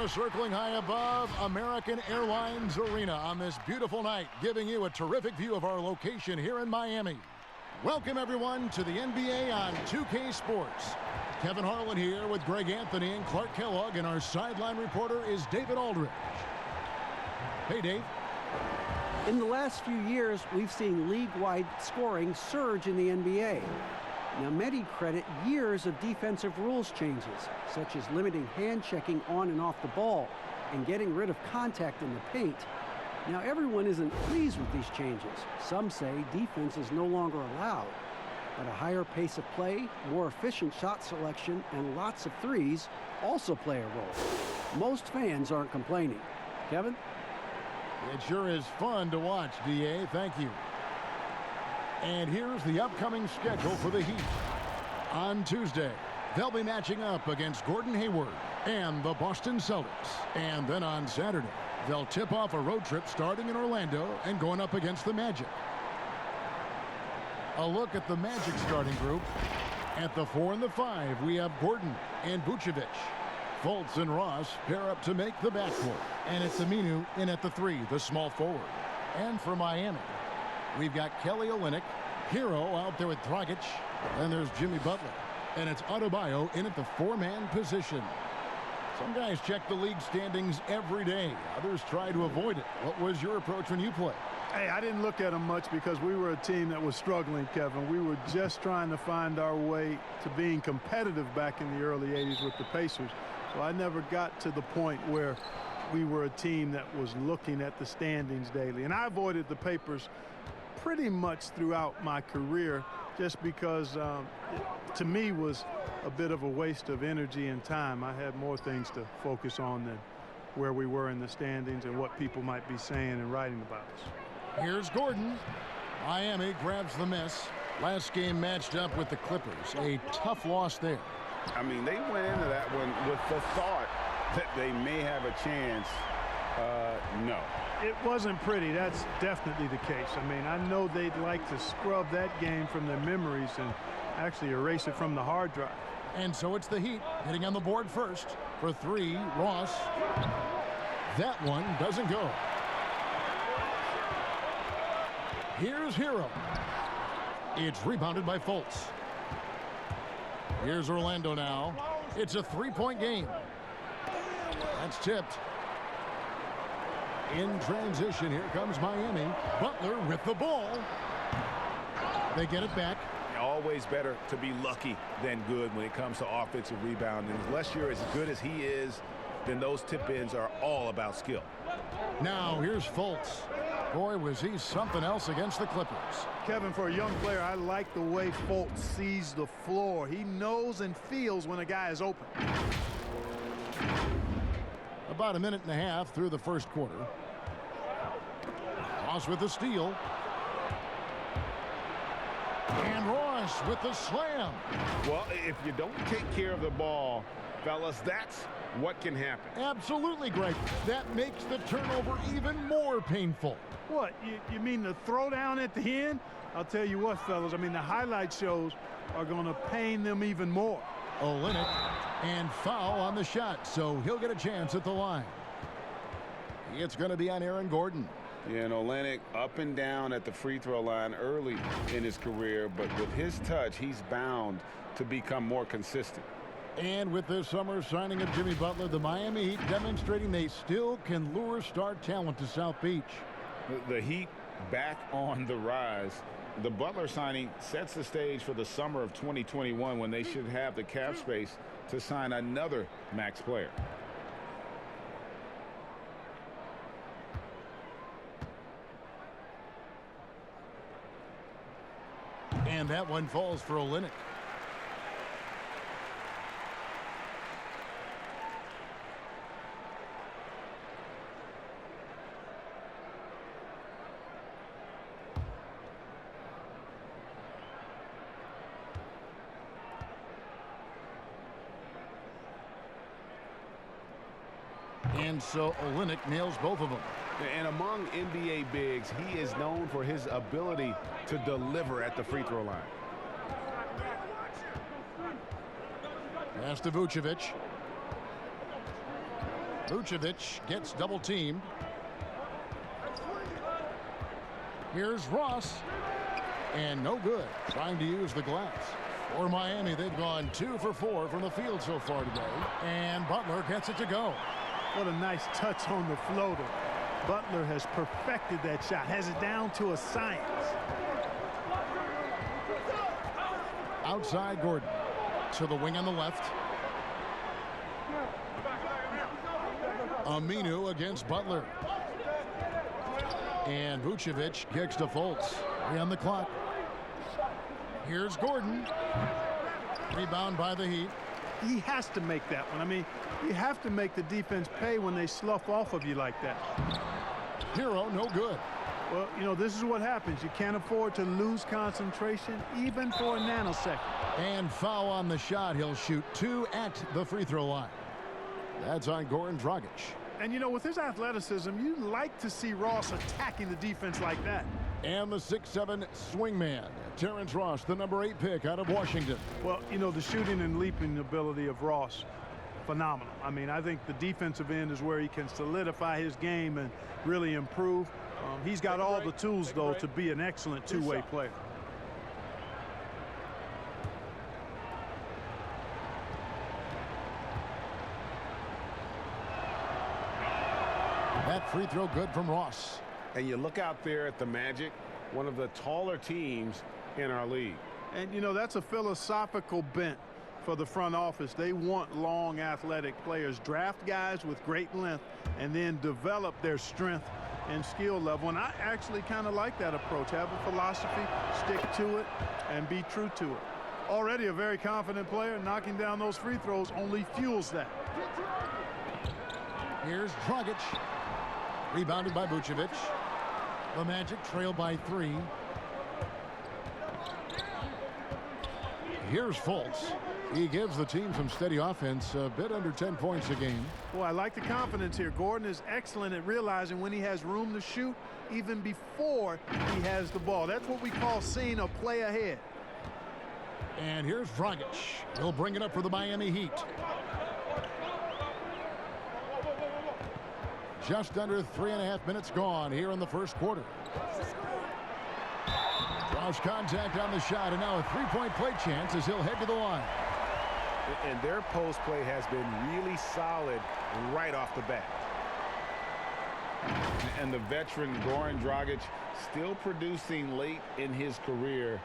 We're circling high above American Airlines Arena on this beautiful night, giving you a terrific view of our location here in Miami. Welcome, everyone, to the NBA on 2K Sports. Kevin Harlan here with Greg Anthony and Clark Kellogg, and our sideline reporter is David Aldridge. Hey, Dave. In the last few years, we've seen league-wide scoring surge in the NBA. Now, many credit years of defensive rules changes, such as limiting hand-checking on and off the ball and getting rid of contact in the paint. Now, everyone isn't pleased with these changes. Some say defense is no longer allowed. But a higher pace of play, more efficient shot selection, and lots of threes also play a role. Most fans aren't complaining. Kevin? It sure is fun to watch, D.A. Thank you. And here's the upcoming schedule for the Heat. On Tuesday, they'll be matching up against Gordon Hayward and the Boston Celtics. And then on Saturday, they'll tip off a road trip starting in Orlando and going up against the Magic. A look at the Magic starting group. At the 4 and the 5, we have Gordon and Vucevic. Fultz and Ross pair up to make the backcourt. And it's Aminu in at the 3, the small forward. And for Miami, we've got Kelly Olynyk, Hero out there with Dragic, and there's Jimmy Butler. And it's Adebayo in at the 4-man position. Some guys check the league standings every day. Others try to avoid it. What was your approach when you played? Hey, I didn't look at them much because we were a team that was struggling, Kevin. We were just trying to find our way to being competitive back in the early 80s with the Pacers. So I never got to the point where we were a team that was looking at the standings daily. And I avoided the papers pretty much throughout my career just because it, to me, was a bit of a waste of energy and time. I had more things to focus on than where we were in the standings and what people might be saying and writing about us. Here's Gordon. Miami grabs the miss. Last game matched up with the Clippers. A tough loss there. I mean, they went into that one with the thought that they may have a chance. No. It wasn't pretty. That's definitely the case. I mean, I know they'd like to scrub that game from their memories and actually erase it from the hard drive. And so it's the Heat hitting on the board first. For 3, Ross. That one doesn't go. Here's Hero. It's rebounded by Fultz. Here's Orlando now. It's a 3-point game. That's tipped. In transition, here comes Miami. Butler with the ball. They get it back. Always better to be lucky than good when it comes to offensive rebounding. Unless you're as good as he is, then those tip-ins are all about skill. Now here's Fultz. Boy, was he something else against the Clippers. Kevin, for a young player, I like the way Fultz sees the floor. He knows and feels when a guy is open. About a minute and a half through the first quarter. Ross with the steal. And Ross with the slam. Well, if you don't take care of the ball, fellas, that's what can happen. Absolutely, Greg. That makes the turnover even more painful. What, you mean the throwdown at the end? I'll tell you what, fellas, I mean, the highlight shows are going to pain them even more. Olynyk, and foul on the shot, so he'll get a chance at the line. It's going to be on Aaron Gordon. Yeah, and Olynyk up and down at the free throw line early in his career, but with his touch, he's bound to become more consistent. And with this summer signing of Jimmy Butler, the Miami Heat demonstrating they still can lure star talent to South Beach. The Heat back on the rise. The Butler signing sets the stage for the summer of 2021 when they should have the cap space to sign another max player. And that one falls for Olynyk. And so Olynyk nails both of them. And among NBA bigs, he is known for his ability to deliver at the free throw line. Pass to Vucevic. Vucevic gets double teamed. Here's Ross. And no good. Trying to use the glass. For Miami, they've gone 2 for 4 from the field so far today. And Butler gets it to go. What a nice touch on the floater. Butler has perfected that shot. Has it down to a science. Outside Gordon. To the wing on the left. Aminu against Butler. And Vucevic kicks to Fultz. 3 on the clock. Here's Gordon. Rebound by the Heat. He has to make that one. I mean, you have to make the defense pay when they slough off of you like that. Hero, no good. Well, you know, this is what happens. You can't afford to lose concentration even for a nanosecond. And foul on the shot. He'll shoot 2 at the free throw line. That's on Goran Dragic. And, you know, with his athleticism, you like to see Ross attacking the defense like that. And the 6'7" swingman, Terrence Ross, the number 8 pick out of Washington. Well, you know, the shooting and leaping ability of Ross, phenomenal. I mean, I think the defensive end is where he can solidify his game and really improve. He's got all the tools, though, to be an excellent two-way player. That free throw good from Ross. And you look out there at the Magic, one of the taller teams in our league. And, you know, that's a philosophical bent for the front office. They want long, athletic players. Draft guys with great length and then develop their strength and skill level. And I actually kind of like that approach. Have a philosophy, stick to it, and be true to it. Already a very confident player. Knocking down those free throws only fuels that. Here's Dragic. Rebounded by Vucevic. The Magic trail by 3. Here's Fultz. He gives the team some steady offense, a bit under 10 points a game. Boy, I like the confidence here. Gordon is excellent at realizing when he has room to shoot even before he has the ball. That's what we call seeing a play ahead. And here's Dragic. He'll bring it up for the Miami Heat. Just under 3.5 minutes gone here in the first quarter. Draws contact on the shot, and now a three-point play chance as he'll head to the line. And their post play has been really solid right off the bat. And the veteran Goran Dragic still producing late in his career.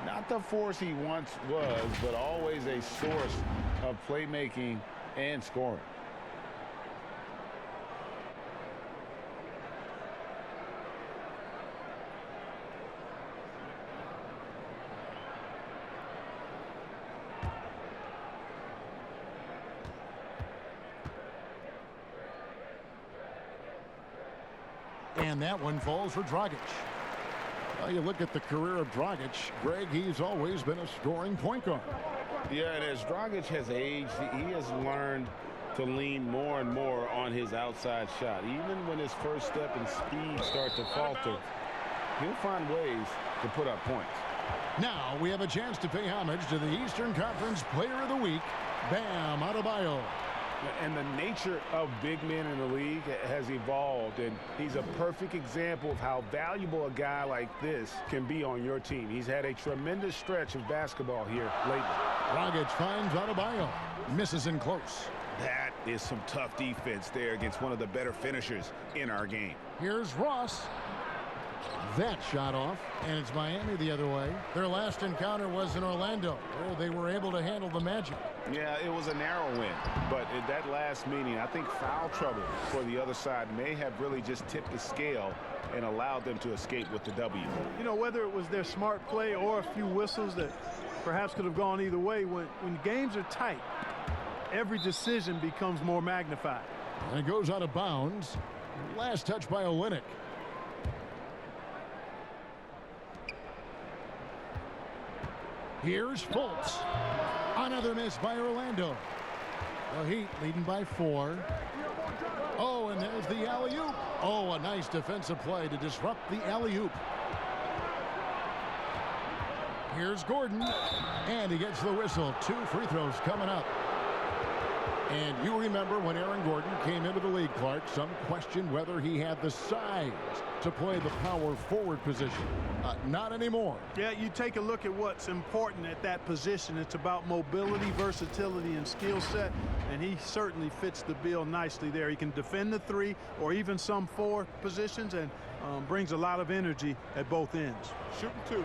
Not the force he once was, but always a source of playmaking and scoring. And that one falls for Dragic. Well, you look at the career of Dragic, Greg, he's always been a scoring point guard. Yeah, and as Dragic has aged, he has learned to lean more and more on his outside shot. Even when his first step and speed start to falter, he'll find ways to put up points. Now we have a chance to pay homage to the Eastern Conference Player of the Week, Bam Adebayo. And the nature of big men in the league has evolved, and he's a perfect example of how valuable a guy like this can be on your team. He's had a tremendous stretch of basketball here lately. Dragic finds Adebayo. Misses in close. That is some tough defense there against one of the better finishers in our game. Here's Ross. That shot off, and it's Miami the other way. Their last encounter was in Orlando, where they were able to handle the Magic. Yeah, it was a narrow win, but in that last meeting, I think foul trouble for the other side may have really just tipped the scale and allowed them to escape with the W. You know, whether it was their smart play or a few whistles that perhaps could have gone either way, when games are tight, every decision becomes more magnified. And it goes out of bounds. Last touch by Olynyk. Here's Fultz. Another miss by Orlando. The Heat leading by 4. Oh, and there's the alley-oop. Oh, a nice defensive play to disrupt the alley-oop. Here's Gordon, and he gets the whistle. 2 free throws coming up. And you remember when Aaron Gordon came into the league, Clark, some questioned whether he had the size to play the power forward position. Not anymore. Yeah, you take a look at what's important at that position. It's about mobility, versatility, and skill set, and he certainly fits the bill nicely there. He can defend the 3 or even some 4 positions and brings a lot of energy at both ends. Shooting 2.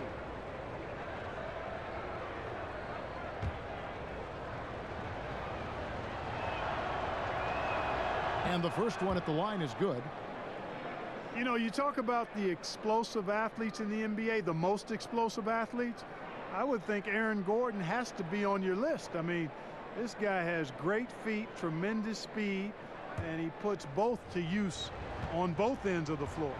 And the first one at the line is good. You know, you talk about the explosive athletes in the NBA, the most explosive athletes. I would think Aaron Gordon has to be on your list. I mean, this guy has great feet, tremendous speed, and he puts both to use on both ends of the floor.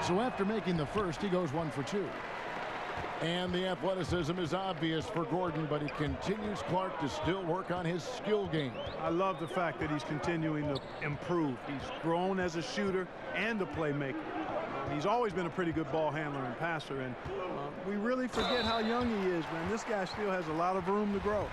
So after making the first, he goes 1 for 2. And the athleticism is obvious for Gordon, but he continues, Clark, to still work on his skill game. I love the fact that he's continuing to improve. He's grown as a shooter and a playmaker. He's always been a pretty good ball handler and passer, and we really forget how young he is, man. This guy still has a lot of room to grow.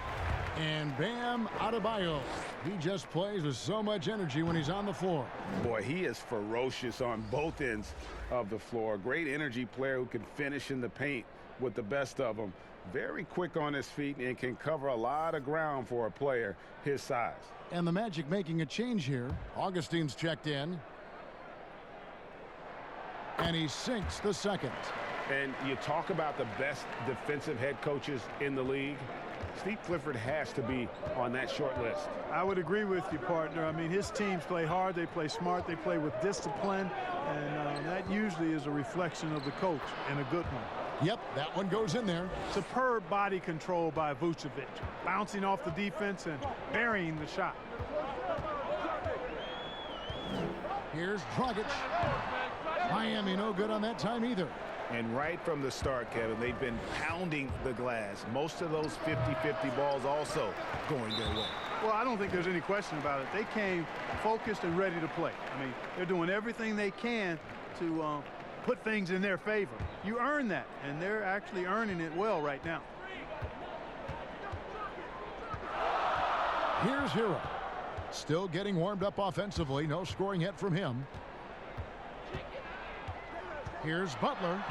And Bam Adebayo. He just plays with so much energy when he's on the floor. Boy, he is ferocious on both ends of the floor. Great energy player who can finish in the paint with the best of them. Very quick on his feet and can cover a lot of ground for a player his size. And the Magic making a change here. Augustine's checked in. And he sinks the second. And you talk about the best defensive head coaches in the league. Steve Clifford has to be on that short list. I would agree with you, partner. I mean, his teams play hard, they play smart, they play with discipline, and that usually is a reflection of the coach, and a good one. Yep, that one goes in there. Superb body control by Vucevic, bouncing off the defense and burying the shot. Here's Dragic. Miami no good on that time either. And right from the start, Kevin, they've been pounding the glass. Most of those 50-50 balls also going their way. Well, I don't think there's any question about it. They came focused and ready to play. I mean, they're doing everything they can to put things in their favor. You earn that, and they're actually earning it well right now. Here's Hero. Still getting warmed up offensively. No scoring yet from him. Here's Butler.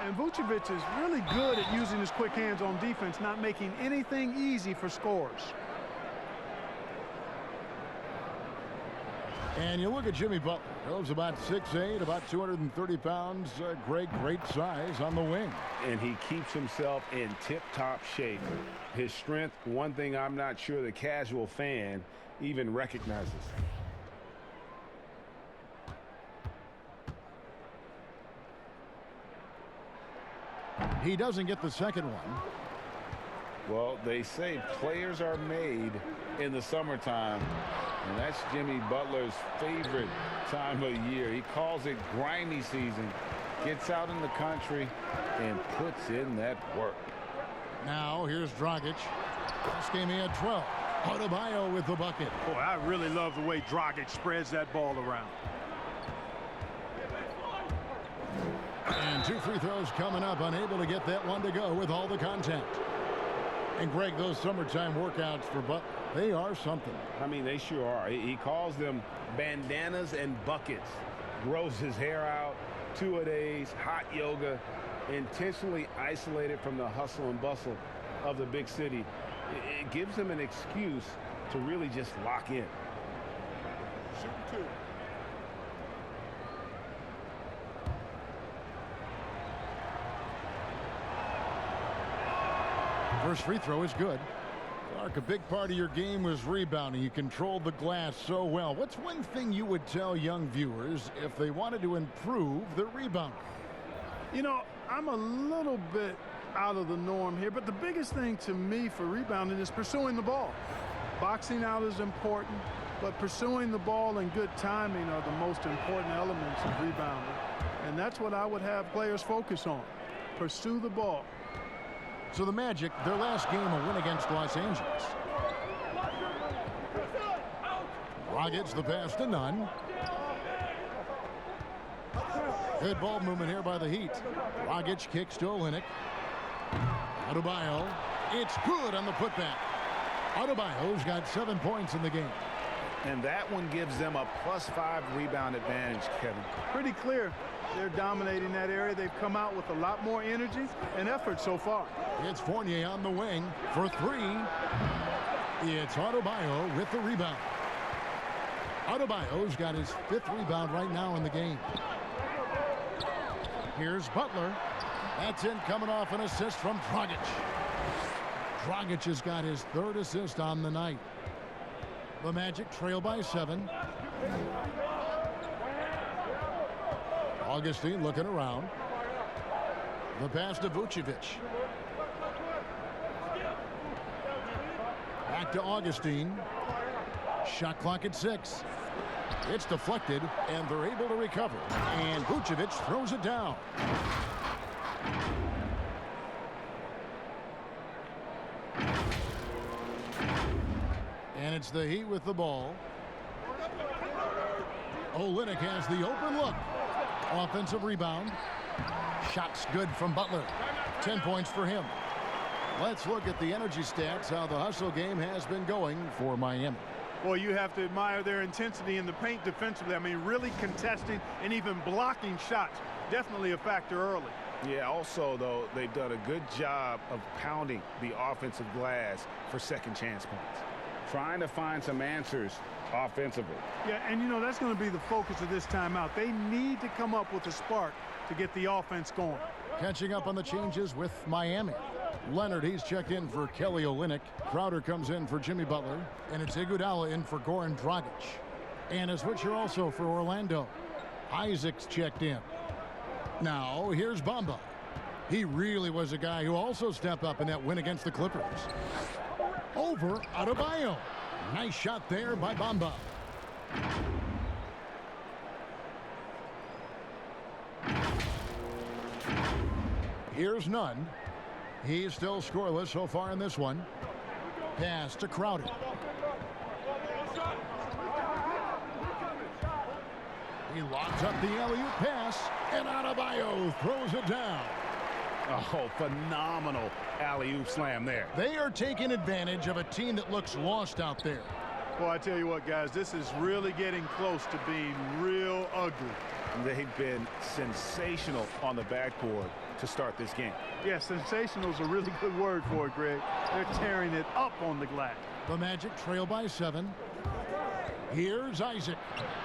And Vucevic is really good at using his quick hands on defense, not making anything easy for scores. And you look at Jimmy Butler. He's about 6'8", about 230 pounds. Great size on the wing. And he keeps himself in tip-top shape. His strength, one thing I'm not sure the casual fan even recognizes. He doesn't get the second one. Well, they say players are made in the summertime, and that's Jimmy Butler's favorite time of year. He calls it grimy season, gets out in the country, and puts in that work. Now, here's Dragic. This game he had 12. Adebayo with the bucket. Boy, I really love the way Dragic spreads that ball around. And 2 free throws coming up. Unable to get that one to go with all the contact. And Greg, those summertime workouts for Butler, they are something. I mean, they sure are. He calls them bandanas and buckets. Grows his hair out, 2-a-days, hot yoga, intentionally isolated from the hustle and bustle of the big city. It gives him an excuse to really just lock in. Shooting 2. First free throw is good. Clark, a big part of your game was rebounding. You controlled the glass so well. What's one thing you would tell young viewers if they wanted to improve their rebounding? You know, I'm a little bit out of the norm here, but the biggest thing to me for rebounding is pursuing the ball. Boxing out is important, but pursuing the ball and good timing are the most important elements of rebounding. And that's what I would have players focus on. Pursue the ball. So the Magic, their last game, a win against Los Angeles. Dragic, the pass to Nunn. Good ball movement here by the Heat. Dragic kicks to Olynyk. Adebayo. It's good on the putback. Adebayo's got 7 points in the game. And that one gives them a +5 rebound advantage, Kevin. Pretty clear. They're dominating that area. They've come out with a lot more energy and effort so far. It's Fournier on the wing for 3. It's Adebayo with the rebound. Adebayo's got his 5th rebound right now in the game. Here's Butler. That's in coming off an assist from Dragic. Dragic has got his 3rd assist on the night. The Magic trail by 7. Augustine looking around. The pass to Vucevic. Back to Augustine. Shot clock at 6. It's deflected, and they're able to recover. And Vucevic throws it down. And it's the Heat with the ball. Olynyk has the open look. Offensive rebound. Shot's good from Butler. 10 points for him. Let's look at the energy stats, how the hustle game has been going for Miami. Well, you have to admire their intensity in the paint defensively. I mean, really contesting and even blocking shots. Definitely a factor early. Yeah, also, though, they've done a good job of pounding the offensive glass for second chance points. Trying to find some answers offensively. Yeah, and, you know, that's going to be the focus of this timeout. They need to come up with a spark to get the offense going. Catching up on the changes with Miami. Leonard, he's checked in for Kelly Olynyk. Crowder comes in for Jimmy Butler. And it's Iguodala in for Goran Dragic. And a switcher also for Orlando. Isaac's checked in. Now, here's Bamba. He really was a guy who also stepped up in that win against the Clippers. Over Adebayo. Nice shot there by Bamba. Here's Nunn. He's still scoreless so far in this one. Pass to Crowder. He locks up the alley-oop pass, and Adebayo throws it down. Oh, phenomenal alley-oop slam there. They are taking advantage of a team that looks lost out there. Well, I tell you what, guys, this is really getting close to being real ugly. They've been sensational on the backboard to start this game. Yeah, sensational is a really good word for it, Greg. They're tearing it up on the glass. The Magic trail by 7. Here's Isaac.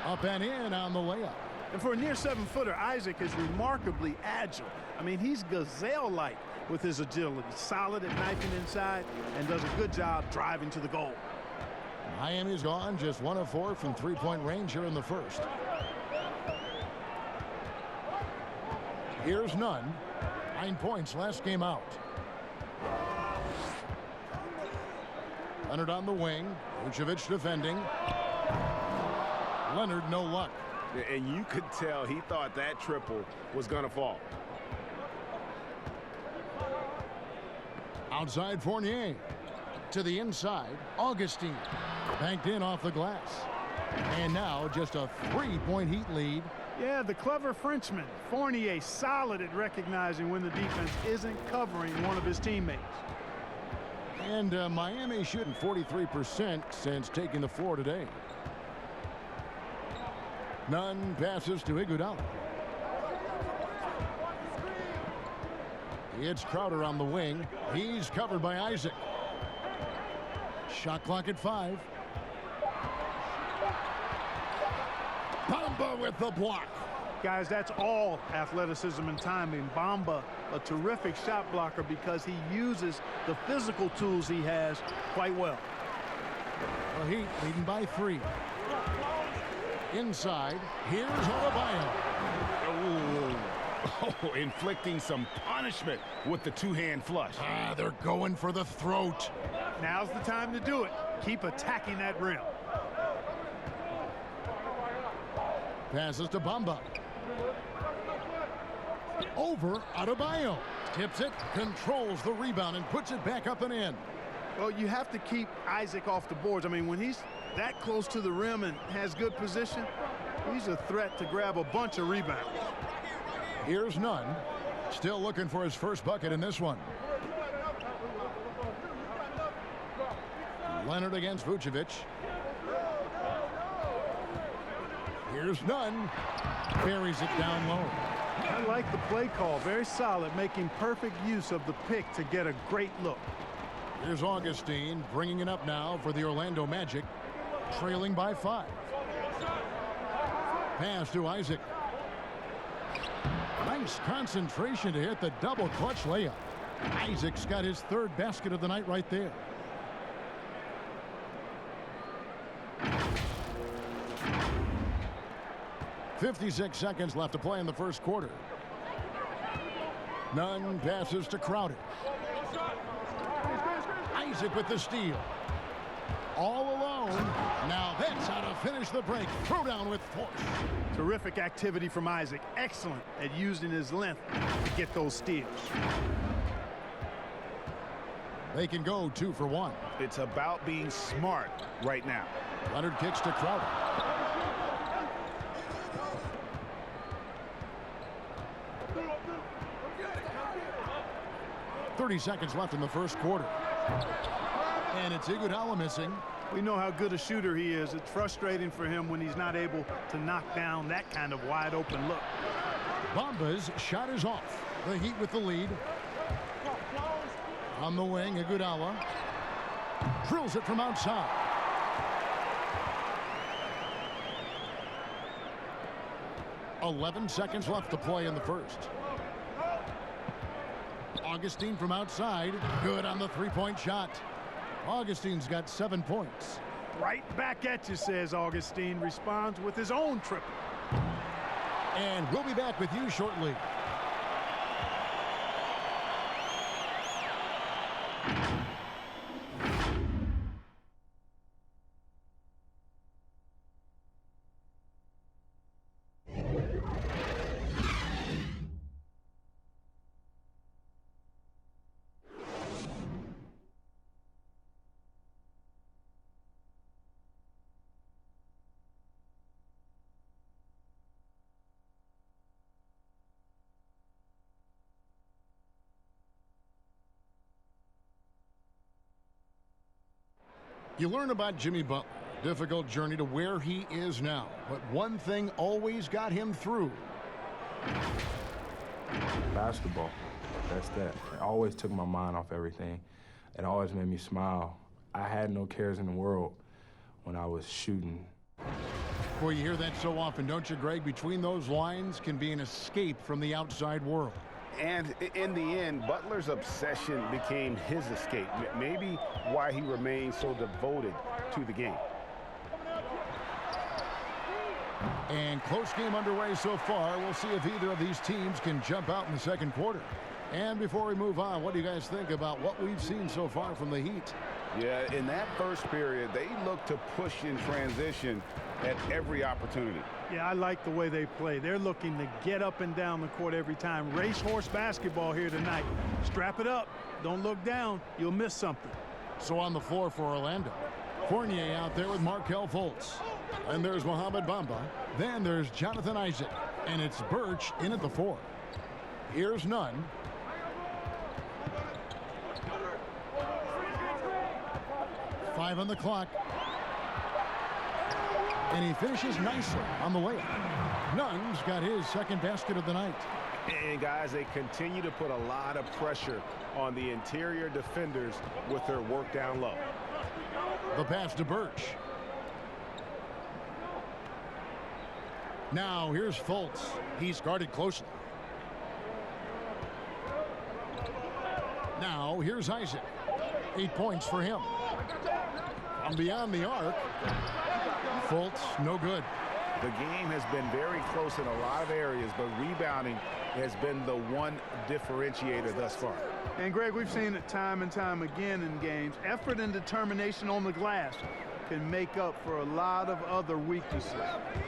Up and in on the layup. And for a near 7-footer, Isaac is remarkably agile. I mean, he's gazelle-like with his agility. Solid at knifing inside and does a good job driving to the goal. Miami's gone just 1 of 4 from three-point range here in the first. Here's Nunn. 9 points last game out. Leonard on the wing. Vucevic defending. Leonard no luck. And you could tell he thought that triple was going to fall. Outside Fournier. To the inside. Augustine. Banked in off the glass. And now just a 3-point Heat lead. Yeah, the clever Frenchman. Fournier solid at recognizing when the defense isn't covering one of his teammates. And Miami shooting 43% since taking the floor today. Nunn passes to Iguodala. It's Crowder on the wing. He's covered by Isaac. Shot clock at 5. Bamba with the block. Guys, that's all athleticism and timing. Bamba, a terrific shot blocker because he uses the physical tools he has quite well. The Heat leading by 3. Inside, here's Adebayo. Oh, inflicting some punishment with the two-hand flush. They're going for the throat. Now's the time to do it. Keep attacking that rim. Passes to Bamba. Over Adebayo. Tips it, controls the rebound, and puts it back up and in. Well, you have to keep Isaac off the boards. I mean, when he's that close to the rim and has good position, he's a threat to grab a bunch of rebounds. Here's Nunn. Still looking for his first bucket in this one. Leonard against Vucevic. Here's Nunn. Buries it down low. I like the play call. Very solid, making perfect use of the pick to get a great look. Here's Augustine bringing it up now for the Orlando Magic, trailing by 5. Pass to Isaac. Nice concentration to hit the double clutch layup. Isaac's got his 3rd basket of the night right there. .56 seconds left to play in the first quarter. Nunn passes to Crowder. Isaac with the steal. All alone. Now that's how to finish the break. Throw down with force. Terrific activity from Isaac. Excellent at using his length to get those steals. They can go 2 for 1. It's about being smart right now. Leonard kicks to Crowder. .30 seconds left in the first quarter. And it's Iguodala missing. We know how good a shooter he is. It's frustrating for him when he's not able to knock down that kind of wide open look. Bamba's shot is off. The Heat with the lead. On the wing, Iguodala drills it from outside. .11 seconds left to play in the first. Augustine from outside. Good on the three-point shot. Augustine's got 7 points. Right back at you, says Augustine. Responds with his own triple. And we'll be back with you shortly. You learn about Jimmy Butler, difficult journey to where he is now. But one thing always got him through. Basketball, that's that. It always took my mind off everything. It always made me smile. I had no cares in the world when I was shooting. Boy, you hear that so often, don't you, Greg? Between those lines can be an escape from the outside world. And in the end, Butler's obsession became his escape. Maybe why he remained so devoted to the game. And close game underway so far. We'll see if either of these teams can jump out in the second quarter. And before we move on, what do you guys think about what we've seen so far from the Heat? Yeah, in that first period, they looked to push in transition at every opportunity. Yeah, I like the way they play. They're looking to get up and down the court every time. Racehorse basketball here tonight. Strap it up. Don't look down. You'll miss something. So on the floor for Orlando, Fournier out there with Markelle Fultz. And there's Mohamed Bamba. Then there's Jonathan Isaac. And it's Birch in at the 4. Here's Nunn. Five on the clock. And he finishes nicely on the layup. Nunn's got his second basket of the night. And guys, they continue to put a lot of pressure on the interior defenders with their work down low. The pass to Birch. Now here's Fultz. He's guarded closely. Now here's Isaac. 8 points for him. From beyond the arc, Fultz, no good. The game has been very close in a lot of areas, but rebounding has been the one differentiator thus far. And, Greg, we've seen it time and time again in games. Effort and determination on the glass can make up for a lot of other weaknesses.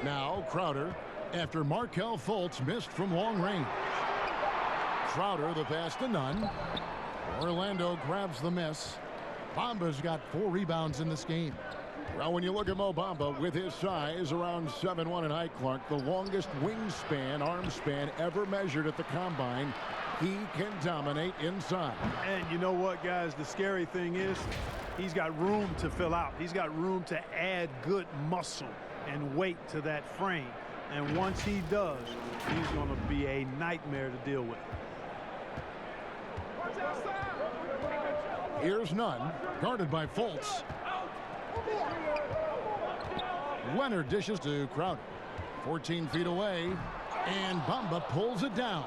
Now Crowder, after Markelle Fultz missed from long range. Crowder, the pass to Nunn. Orlando grabs the miss. Bamba's got 4 rebounds in this game. Well, when you look at Mo Bamba with his size, around 7'1" in height, Clark, the longest wingspan, arm span ever measured at the combine, he can dominate inside. And you know what, guys? The scary thing is he's got room to fill out. He's got room to add good muscle and weight to that frame. And once he does, he's going to be a nightmare to deal with. Here's none, guarded by Fultz. Leonard dishes to Crowder. 14 feet away, and Bamba pulls it down.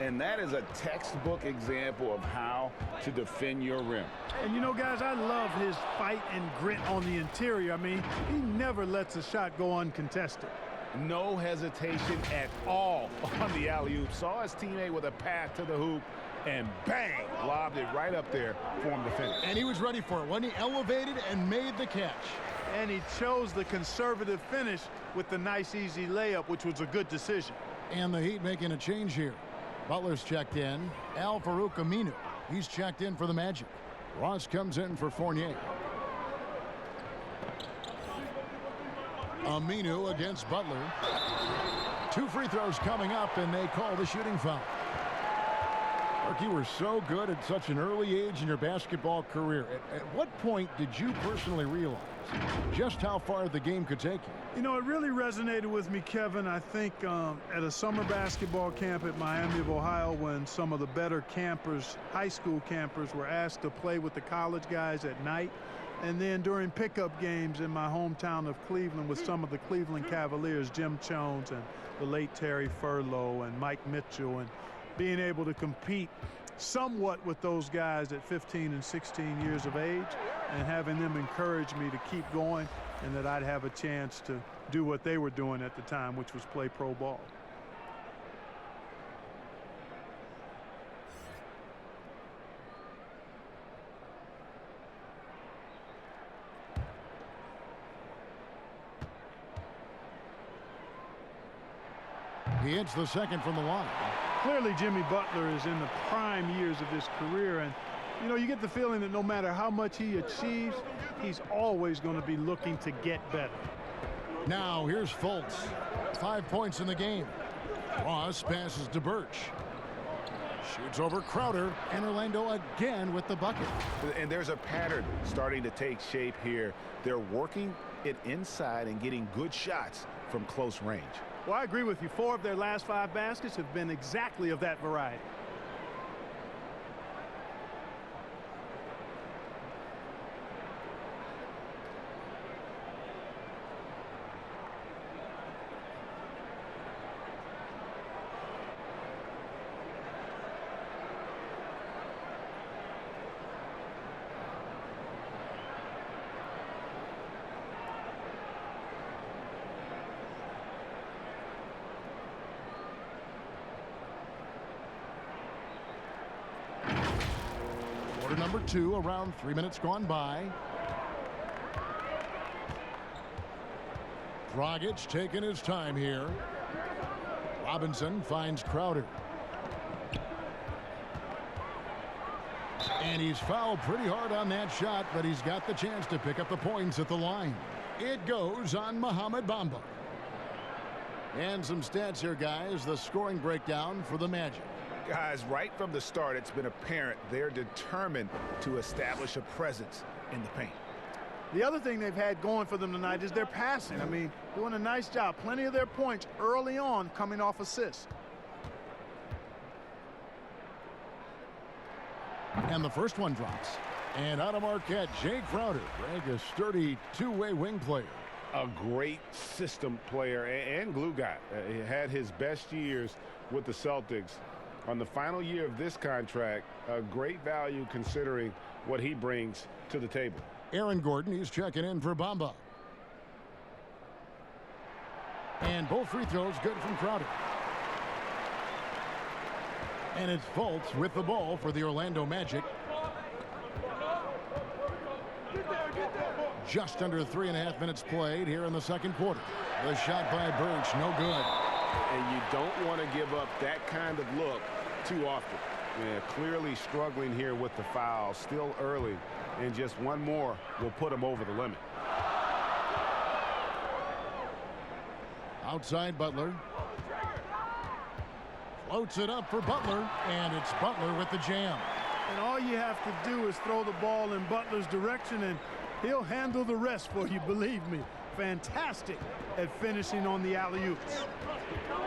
And that is a textbook example of how to defend your rim. And you know, guys, I love his fight and grit on the interior. I mean, he never lets a shot go uncontested. No hesitation at all on the alley-oop. Saw his teammate with a path to the hoop, and bang, lobbed it right up there for him to finish. And he was ready for it when he elevated and made the catch. And he chose the conservative finish with the nice, easy layup, which was a good decision. And the Heat making a change here. Butler's checked in. Al-Farouq Aminu, he's checked in for the Magic. Ross comes in for Fournier. Aminu against Butler. 2 free throws coming up, and they call the shooting foul. Mark, you were so good at such an early age in your basketball career. At what point did you personally realize just how far the game could take you? You know, it really resonated with me, Kevin. I think at a summer basketball camp at Miami of Ohio, when some of the better campers, high school campers, were asked to play with the college guys at night. And then during pickup games in my hometown of Cleveland with some of the Cleveland Cavaliers, Jim Jones and the late Terry Furlow and Mike Mitchell, and being able to compete somewhat with those guys at 15 and 16 years of age, and having them encourage me to keep going, and that I'd have a chance to do what they were doing at the time, which was play pro ball. He hits the second from the line. Clearly, Jimmy Butler is in the prime years of his career, and you know, you get the feeling that no matter how much he achieves, he's always going to be looking to get better. Now here's Fultz. 5 points in the game. Ross passes to Birch. Shoots over Crowder, and Orlando again with the bucket. And there's a pattern starting to take shape here. They're working it inside and getting good shots from close range. Well, I agree with you. 4 of their last 5 baskets have been exactly of that variety. Number 2, around 3 minutes gone by. Dragic taking his time here. Robinson finds Crowder. And he's fouled pretty hard on that shot, but he's got the chance to pick up the points at the line. It goes on Mohamed Bamba. And some stats here, guys. The scoring breakdown for the Magic. Guys, right from the start, it's been apparent they're determined to establish a presence in the paint. The other thing they've had going for them tonight is their passing. I mean, doing a nice job. Plenty of their points early on coming off assists. And the first one drops. And out of Marquette, Jay Crowder, Greg, a sturdy two-way wing player. A great system player and glue guy. He had his best years with the Celtics. On the final year of this contract, a great value considering what he brings to the table. Aaron Gordon, he's checking in for Bamba. And both free throws good from Crowder. And it's Fultz with the ball for the Orlando Magic. Just under 3.5 minutes played here in the second quarter. The shot by Birch, no good. And you don't want to give up that kind of look too often. Yeah, clearly struggling here with the foul, still early, and just one more will put him over the limit. Outside Butler. Floats it up for Butler, and it's Butler with the jam. And all you have to do is throw the ball in Butler's direction, and he'll handle the rest for you, believe me. Fantastic at finishing on the alley-oops.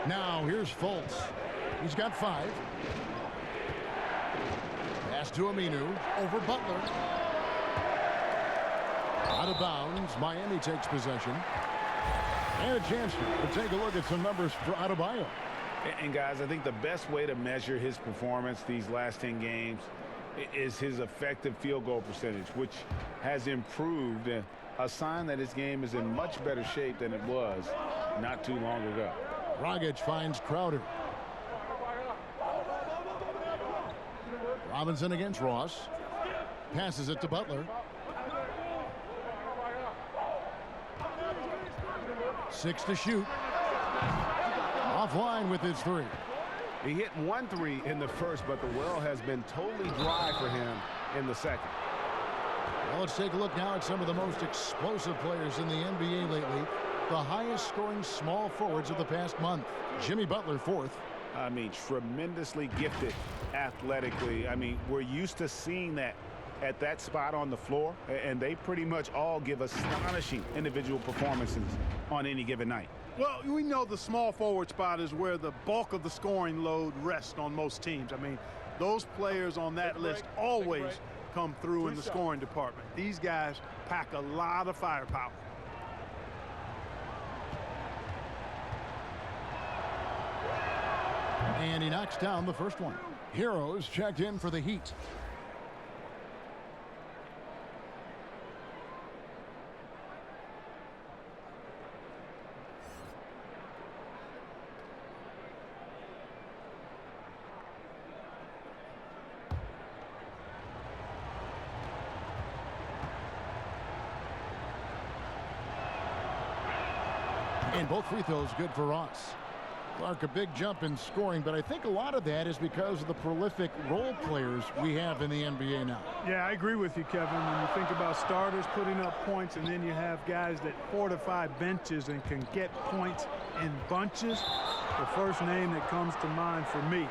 Now here's Fultz. He's got 5. Pass to Aminu. Over Butler. Out of bounds. Miami takes possession. And a chance to take a look at some numbers for Adebayo. And guys, I think the best way to measure his performance these last 10 games is his effective field goal percentage, which has improved, a sign that his game is in much better shape than it was not too long ago. Dragic finds Crowder. Robinson against Ross. Passes it to Butler. 6 to shoot. Offline with his 3. He hit 1 3 in the first, but the well has been totally dry for him in the second. Well, let's take a look now at some of the most explosive players in the NBA lately. The highest scoring small forwards of the past month. Jimmy Butler, 4th. I mean, tremendously gifted athletically. I mean, we're used to seeing that at that spot on the floor, and they pretty much all give astonishing individual performances on any given night. Well, we know the small forward spot is where the bulk of the scoring load rests on most teams. I mean, those players on that list always come through in the scoring department. These guys pack a lot of firepower. And he knocks down the first one. Heroes checked in for the Heat. And both free throws good for Ross. Clark, a big jump in scoring, but I think a lot of that is because of the prolific role players we have in the NBA now. Yeah, I agree with you, Kevin. When you think about starters putting up points, and then you have guys that fortify benches and can get points in bunches, the first name that comes to mind for me,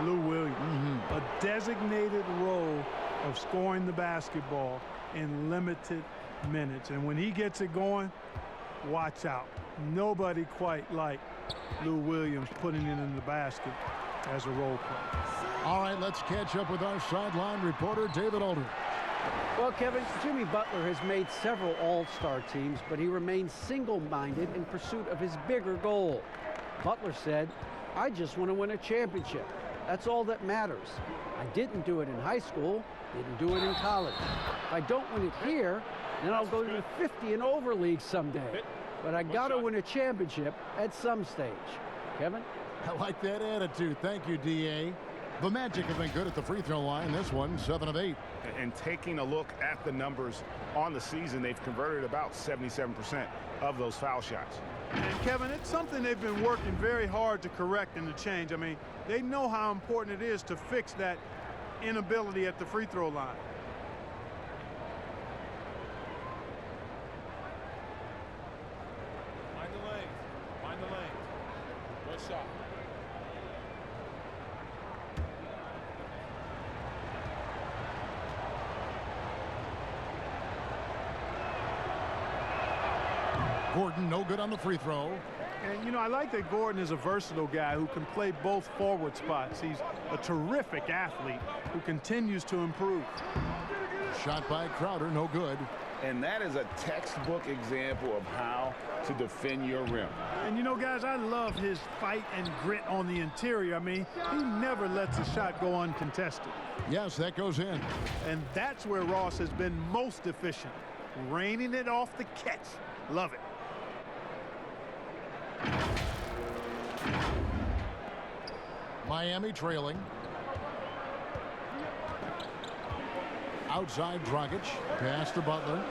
Lou Williams. A designated role of scoring the basketball in limited minutes. And when he gets it going, watch out. Nobody quite like Lou Williams putting it in the basket as a role player. All right, let's catch up with our sideline reporter, David Aldridge. Well, Kevin, Jimmy Butler has made several all-star teams, but he remains single-minded in pursuit of his bigger goal. Butler said, "I just want to win a championship. That's all that matters. I didn't do it in high school, didn't do it in college. If I don't win it here, then I'll go to the 50 and over league someday. But I got to win a championship at some stage." Kevin? I like that attitude. Thank you, D.A. The Magic have been good at the free throw line. This one, 7 of 8. And taking a look at the numbers on the season, they've converted about 77% of those foul shots. And Kevin, it's something they've been working very hard to correct and to change. I mean, they know how important it is to fix that inability at the free throw line. Find the lane. Good shot. Gordon, no good on the free throw. And, you know, I like that Gordon is a versatile guy who can play both forward spots. He's a terrific athlete who continues to improve. Shot by Crowder, no good. And that is a textbook example of how to defend your rim. And, you know, guys, I love his fight and grit on the interior. I mean, he never lets a shot go uncontested. Yes, that goes in. And that's where Ross has been most efficient, reining it off the catch. Love it. Miami trailing. Outside Dragic. Pass to Butler.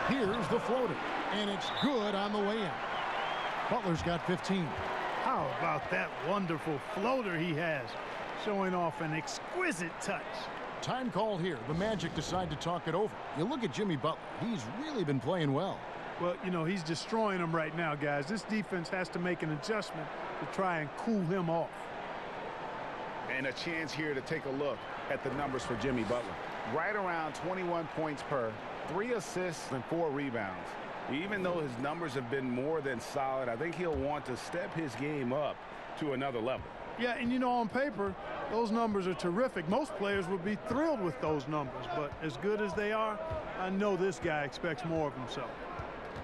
Here's the floater. And it's good on the way in. Butler's got 15. How about that wonderful floater he has, showing off an exquisite touch. Time call here. The Magic decide to talk it over. You look at Jimmy Butler. He's really been playing well. Well, you know, he's destroying them right now, guys. This defense has to make an adjustment to try and cool him off. And a chance here to take a look at the numbers for Jimmy Butler. Right around 21 points per, 3 assists and 4 rebounds. Even though his numbers have been more than solid, I think he'll want to step his game up to another level. Yeah, and you know, on paper, those numbers are terrific. Most players would be thrilled with those numbers, but as good as they are, I know this guy expects more of himself.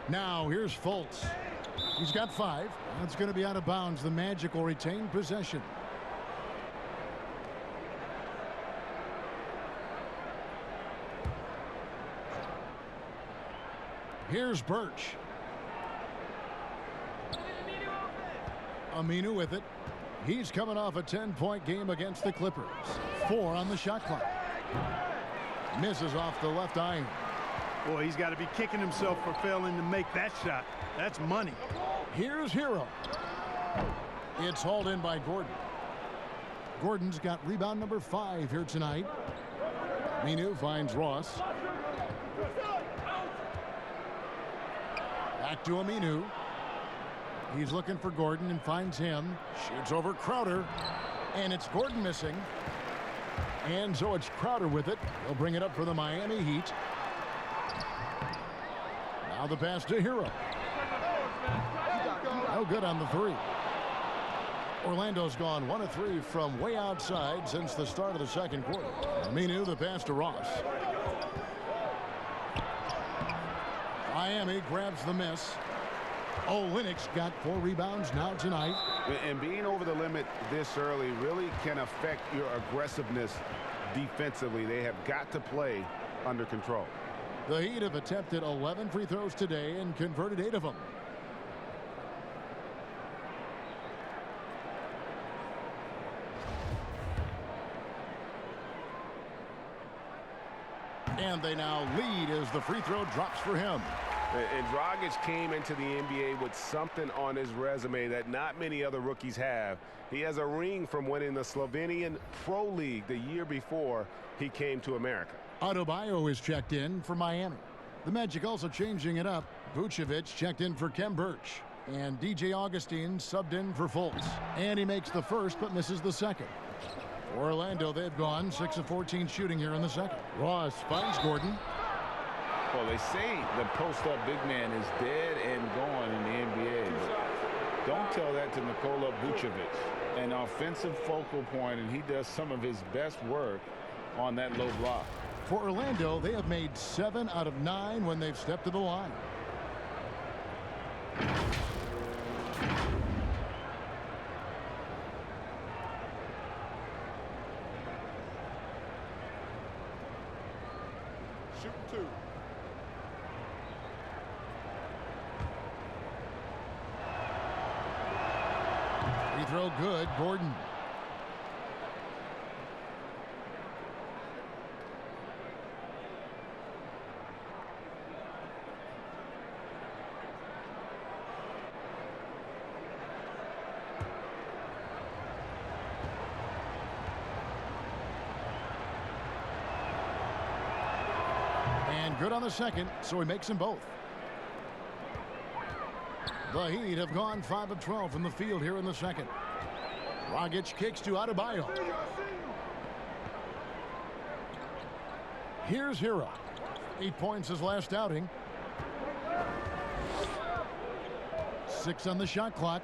Now here's Fultz. He's got 5. That's going to be out of bounds. The Magic will retain possession. Here's Birch. Aminu with it. He's coming off a 10-point game against the Clippers. 4 on the shot clock. Misses off the left iron. Boy, he's got to be kicking himself for failing to make that shot. That's money. Here's Hero. It's hauled in by Gordon. Gordon's got rebound number 5 here tonight. Aminu finds Ross. Back to Aminu. He's looking for Gordon and finds him. Shoots over Crowder. And it's Gordon missing. And so it's Crowder with it. He'll bring it up for the Miami Heat. Now the pass to Hero. No good on the 3. Orlando's gone 1 of 3 from way outside since the start of the second quarter. Aminu, the pass to Ross. Miami grabs the miss. Olynyk's got 4 rebounds now tonight. And being over the limit this early really can affect your aggressiveness defensively. They have got to play under control. The Heat have attempted 11 free throws today and converted 8 of them. And they now lead as the free throw drops for him. And Dragic came into the NBA with something on his resume that not many other rookies have. He has a ring from winning the Slovenian Pro League the year before he came to America. Adebayo is checked in for Miami. The Magic also changing it up. Vucevic checked in for Khem Birch. And DJ Augustine subbed in for Fultz. And he makes the first but misses the second. For Orlando, they've gone 6 of 14 shooting here in the second. Ross finds Gordon. Well, they say the post-up big man is dead and gone in the NBA. But don't tell that to Nikola Vucevic. An offensive focal point, and he does some of his best work on that low block. For Orlando, they have made 7 out of 9 when they've stepped to the line. Shooting 2. Free throw good, Gordon. And good on the second, so he makes them both. The Heat have gone 5 of 12 from the field here in the second. Dragic kicks to Adebayo. Here's Hero. 8 points his last outing. 6 on the shot clock.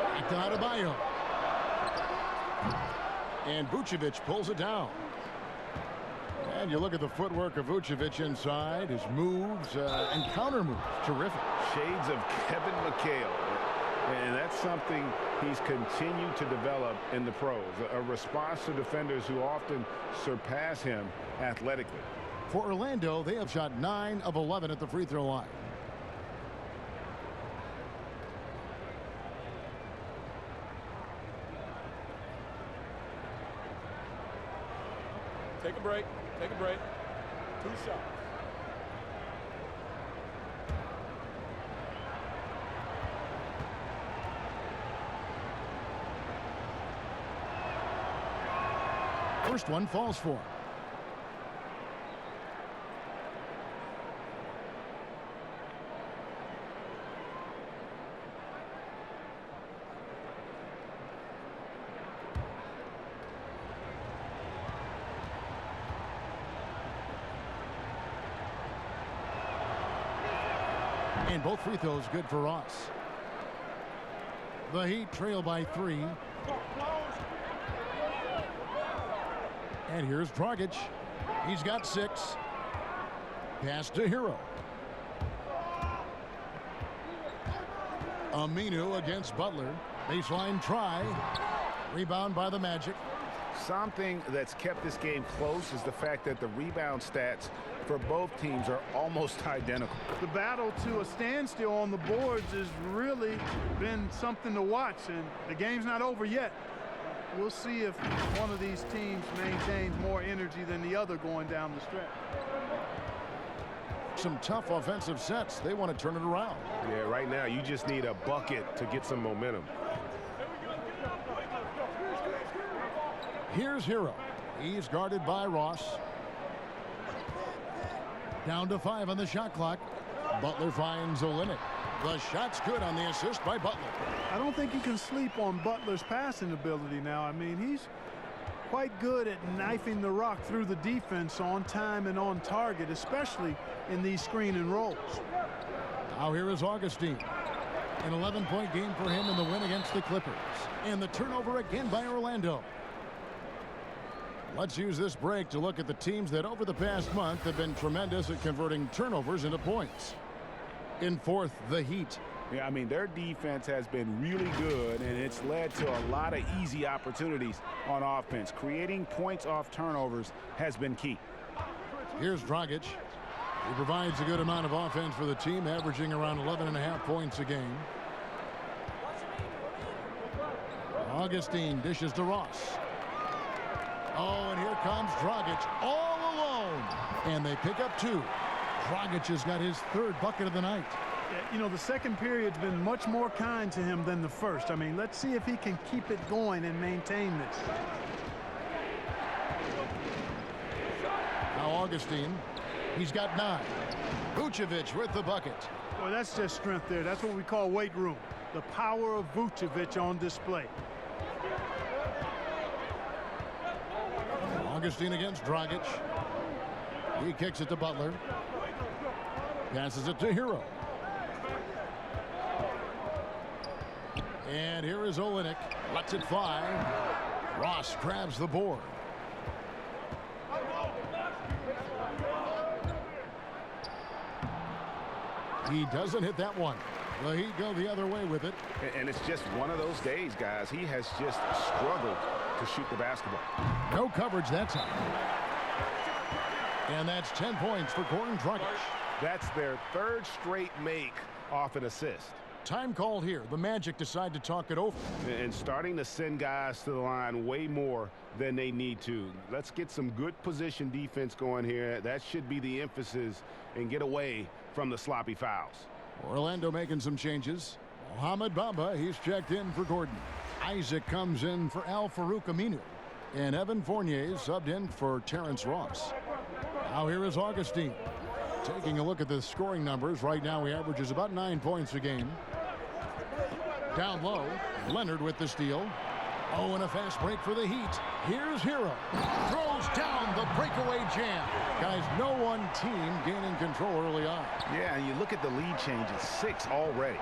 Back to Adebayo. And Vucevic pulls it down. And you look at the footwork of Vucevic inside, his moves and counter moves. Terrific. Shades of Kevin McHale. And that's something he's continued to develop in the pros. A response to defenders who often surpass him athletically. For Orlando, they have shot 9 of 11 at the free throw line. Take a break. Take a break. 2 shots. First one falls for him. And both free throws good for Ross. The Heat trail by 3. And here's Dragic. He's got 6. Pass to Hero. Aminu against Butler. Baseline try. Rebound by the Magic. Something that's kept this game close is the fact that the rebound stats for both teams are almost identical. The battle to a standstill on the boards has really been something to watch, and the game's not over yet. We'll see if one of these teams maintains more energy than the other going down the stretch. Some tough offensive sets. They want to turn it around. Yeah, right now you just need a bucket to get some momentum. Here's Hero. He's guarded by Ross. Down to 5 on the shot clock. Butler finds Olynyk. The shot's good on the assist by Butler. I don't think you can sleep on Butler's passing ability now. I mean, he's quite good at knifing the rock through the defense on time and on target, especially in these screen and rolls. Now here is Augustine. An 11-point game for him in the win against the Clippers. And the turnover again by Orlando. Let's use this break to look at the teams that over the past month have been tremendous at converting turnovers into points. In fourth, the Heat. Yeah, I mean, their defense has been really good, and it's led to a lot of easy opportunities on offense. Creating points off turnovers has been key. Here's Dragic. He provides a good amount of offense for the team, averaging around 11.5 points a game. Augustine dishes to Ross. Oh, and here comes Dragic all alone. And they pick up 2. Dragic has got his 3rd bucket of the night. You know, the second period's been much more kind to him than the first. I mean, let's see if he can keep it going and maintain this. Now Augustine, he's got 9. Vucevic with the bucket. Well, that's just strength there. That's what we call weight room. The power of Vucevic on display. Augustine against Dragic. He kicks it to Butler. Passes it to Hero. And here is Olynyk. Lets it fly. Ross grabs the board. He doesn't hit that one. The Heat go the other way with it. And it's just one of those days, guys. He has just struggled to shoot the basketball. No coverage that time. And that's 10 points for Goran Dragic. That's their 3rd straight make off an assist. Time called here. The Magic decide to talk it over. And starting to send guys to the line way more than they need to. Let's get some good position defense going here. That should be the emphasis, and get away from the sloppy fouls. Orlando making some changes. Mohamed Bamba, he's checked in for Gordon. Isaac comes in for Al-Farouq Aminu. And Evan Fournier subbed in for Terrence Ross. Now here is Augustine. Taking a look at the scoring numbers. Right now he averages about 9 points a game. Down low, Leonard with the steal. Oh, and a fast break for the Heat. Here's Hero. Throws down the breakaway jam. Guys, no one team gaining control early on. Yeah, and you look at the lead changes. 6 already.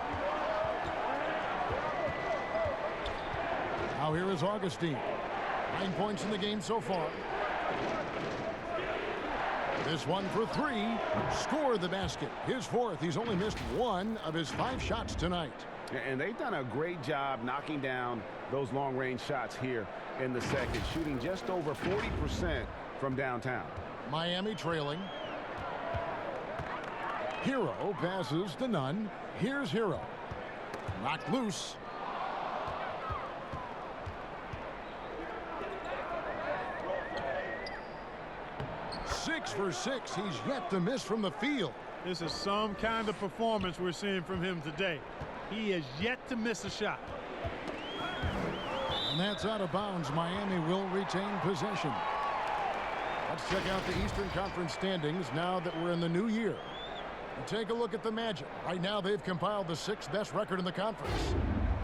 Now here is Augustine. 9 points in the game so far. This one for 3. Scored the basket. His 4th. He's only missed 1 of his 5 shots tonight. And they've done a great job knocking down those long-range shots here in the second, shooting just over 40% from downtown. Miami trailing. Hero passes to Nunn. Here's Hero. Knocked loose. Six for 6. He's yet to miss from the field. This is some kind of performance we're seeing from him today. He has yet to miss a shot. And that's out of bounds. Miami will retain possession. Let's check out the Eastern Conference standings now that we're in the new year. And take a look at the Magic. Right now they've compiled the 6th best record in the conference.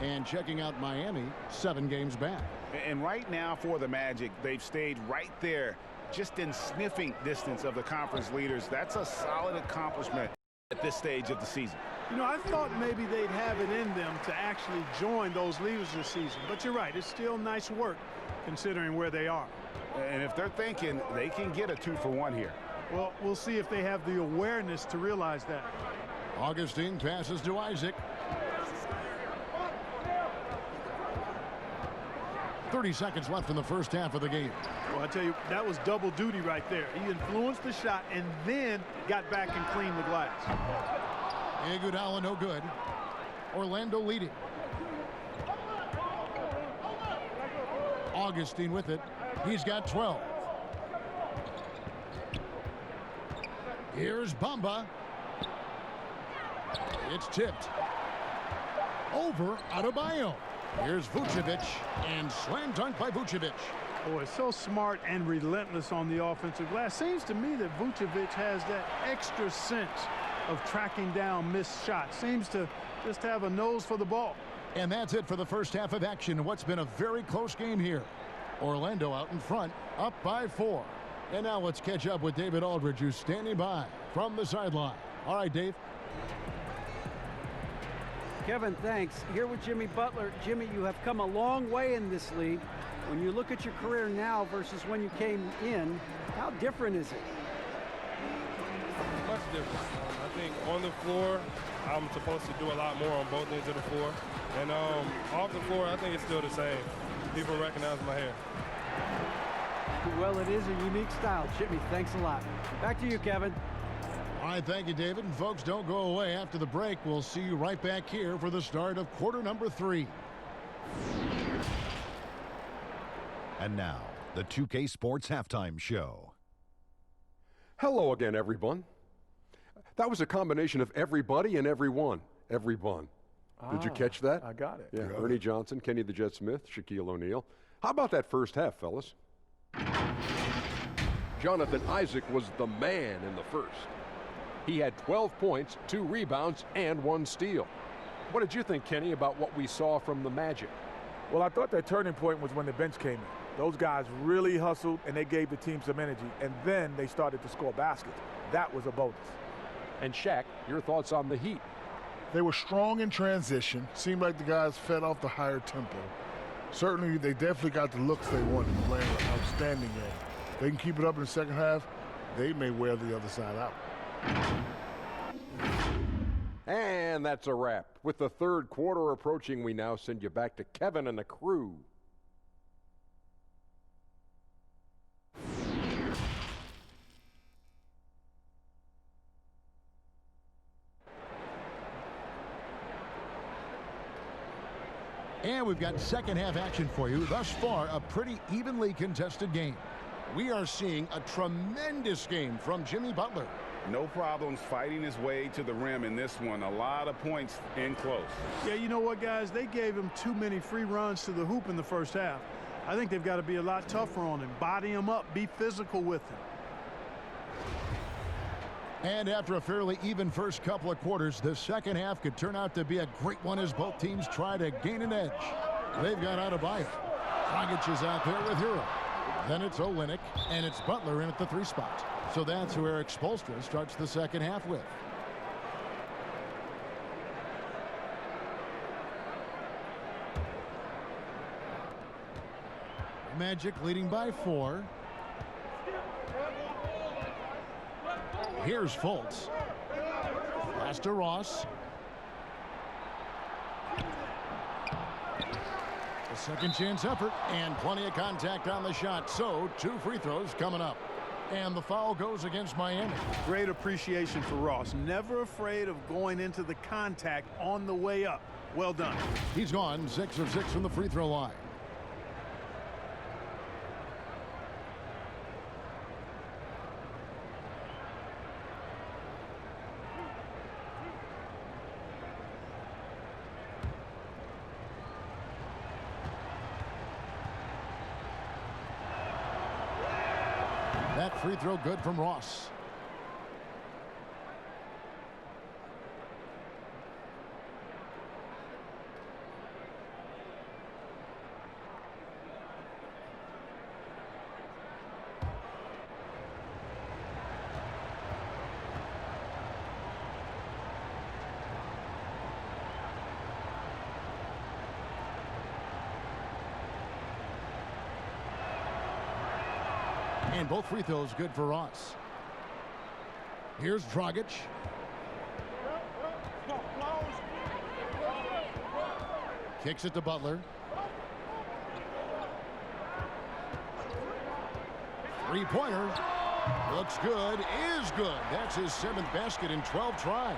And checking out Miami, 7 games back. And right now for the Magic, they've stayed right there, just in sniffing distance of the conference leaders. That's a solid accomplishment at this stage of the season. You know, I thought maybe they'd have it in them to actually join those leaders this season. But you're right, it's still nice work considering where they are. And if they're thinking they can get a 2-for-1 here. Well, we'll see if they have the awareness to realize that. Augustine passes to Isaac. 30 seconds left in the first half of the game. Well, I tell you, that was double duty right there. He influenced the shot and then got back and cleaned the glass. Iguodala no good. Orlando leading. Augustine with it. He's got 12. Here's Bamba. It's tipped. Over Adebayo. Here's Vucevic, and slam dunk by Vucevic. Oh, it's so smart and relentless on the offensive glass. Seems to me that Vucevic has that extra sense of tracking down missed shots. Seems to just have a nose for the ball. And that's it for the first half of action. What's been a very close game here. Orlando out in front, up by 4. And now let's catch up with David Aldridge, who's standing by from the sideline. All right, Dave. Kevin, thanks. Here with Jimmy Butler. Jimmy, you have come a long way in this league. When you look at your career now versus when you came in, how different is it? Much different. I think on the floor, I'm supposed to do a lot more on both ends of the floor. And off the floor, I think it's still the same. People recognize my hair. Well, it is a unique style. Jimmy, thanks a lot. Back to you, Kevin. All right, thank you, David. And folks, don't go away. After the break, we'll see you right back here for the start of quarter number 3. And now, the 2K Sports Halftime Show. Hello again, everyone. That was a combination of everybody and everyone. Everyone. Did you catch that? I got it. Yeah, Ernie Johnson, Kenny the Jet Smith, Shaquille O'Neal. How about that first half, fellas? Jonathan Isaac was the man in the first. He had 12 points, 2 rebounds, and 1 steal. What did you think, Kenny, about what we saw from the Magic? Well, I thought that turning point was when the bench came in. Those guys really hustled, and they gave the team some energy, and then they started to score baskets. That was a bonus. And Shaq, your thoughts on the Heat? They were strong in transition. Seemed like the guys fed off the higher tempo. Certainly, they definitely got the looks they wanted, playing an outstanding game. They can keep it up in the second half, they may wear the other side out. And that's a wrap. With the third quarter approaching, we now send you back to Kevin and the crew. And we've got second half action for you. Thus far, a pretty evenly contested game. We are seeing a tremendous game from Jimmy Butler. No problems fighting his way to the rim in this one. A lot of points in close. Yeah, you know what, guys? They gave him too many free runs to the hoop in the first half. I think they've got to be a lot tougher on him. Body him up. Be physical with him. And after a fairly even first couple of quarters, the second half could turn out to be a great one as both teams try to gain an edge. They've got Adebayo. Dragic is out there with Hero. Then it's Olynyk, and it's Butler in at the 3 spot. So that's who Eric Spoelstra starts the second half with. Magic leading by 4. Here's Fultz. Pass to Ross. A second chance effort and plenty of contact on the shot. So 2 free throws coming up. And the foul goes against Miami. Great appreciation for Ross. Never afraid of going into the contact on the way up. Well done. He's gone 6 of 6 from the free throw line. That free throw good from Ross. And both free throws good for Ross. Here's Dragic. Kicks it to Butler. Three-pointer. Looks good. Is good. That's his 7th basket in 12 tries.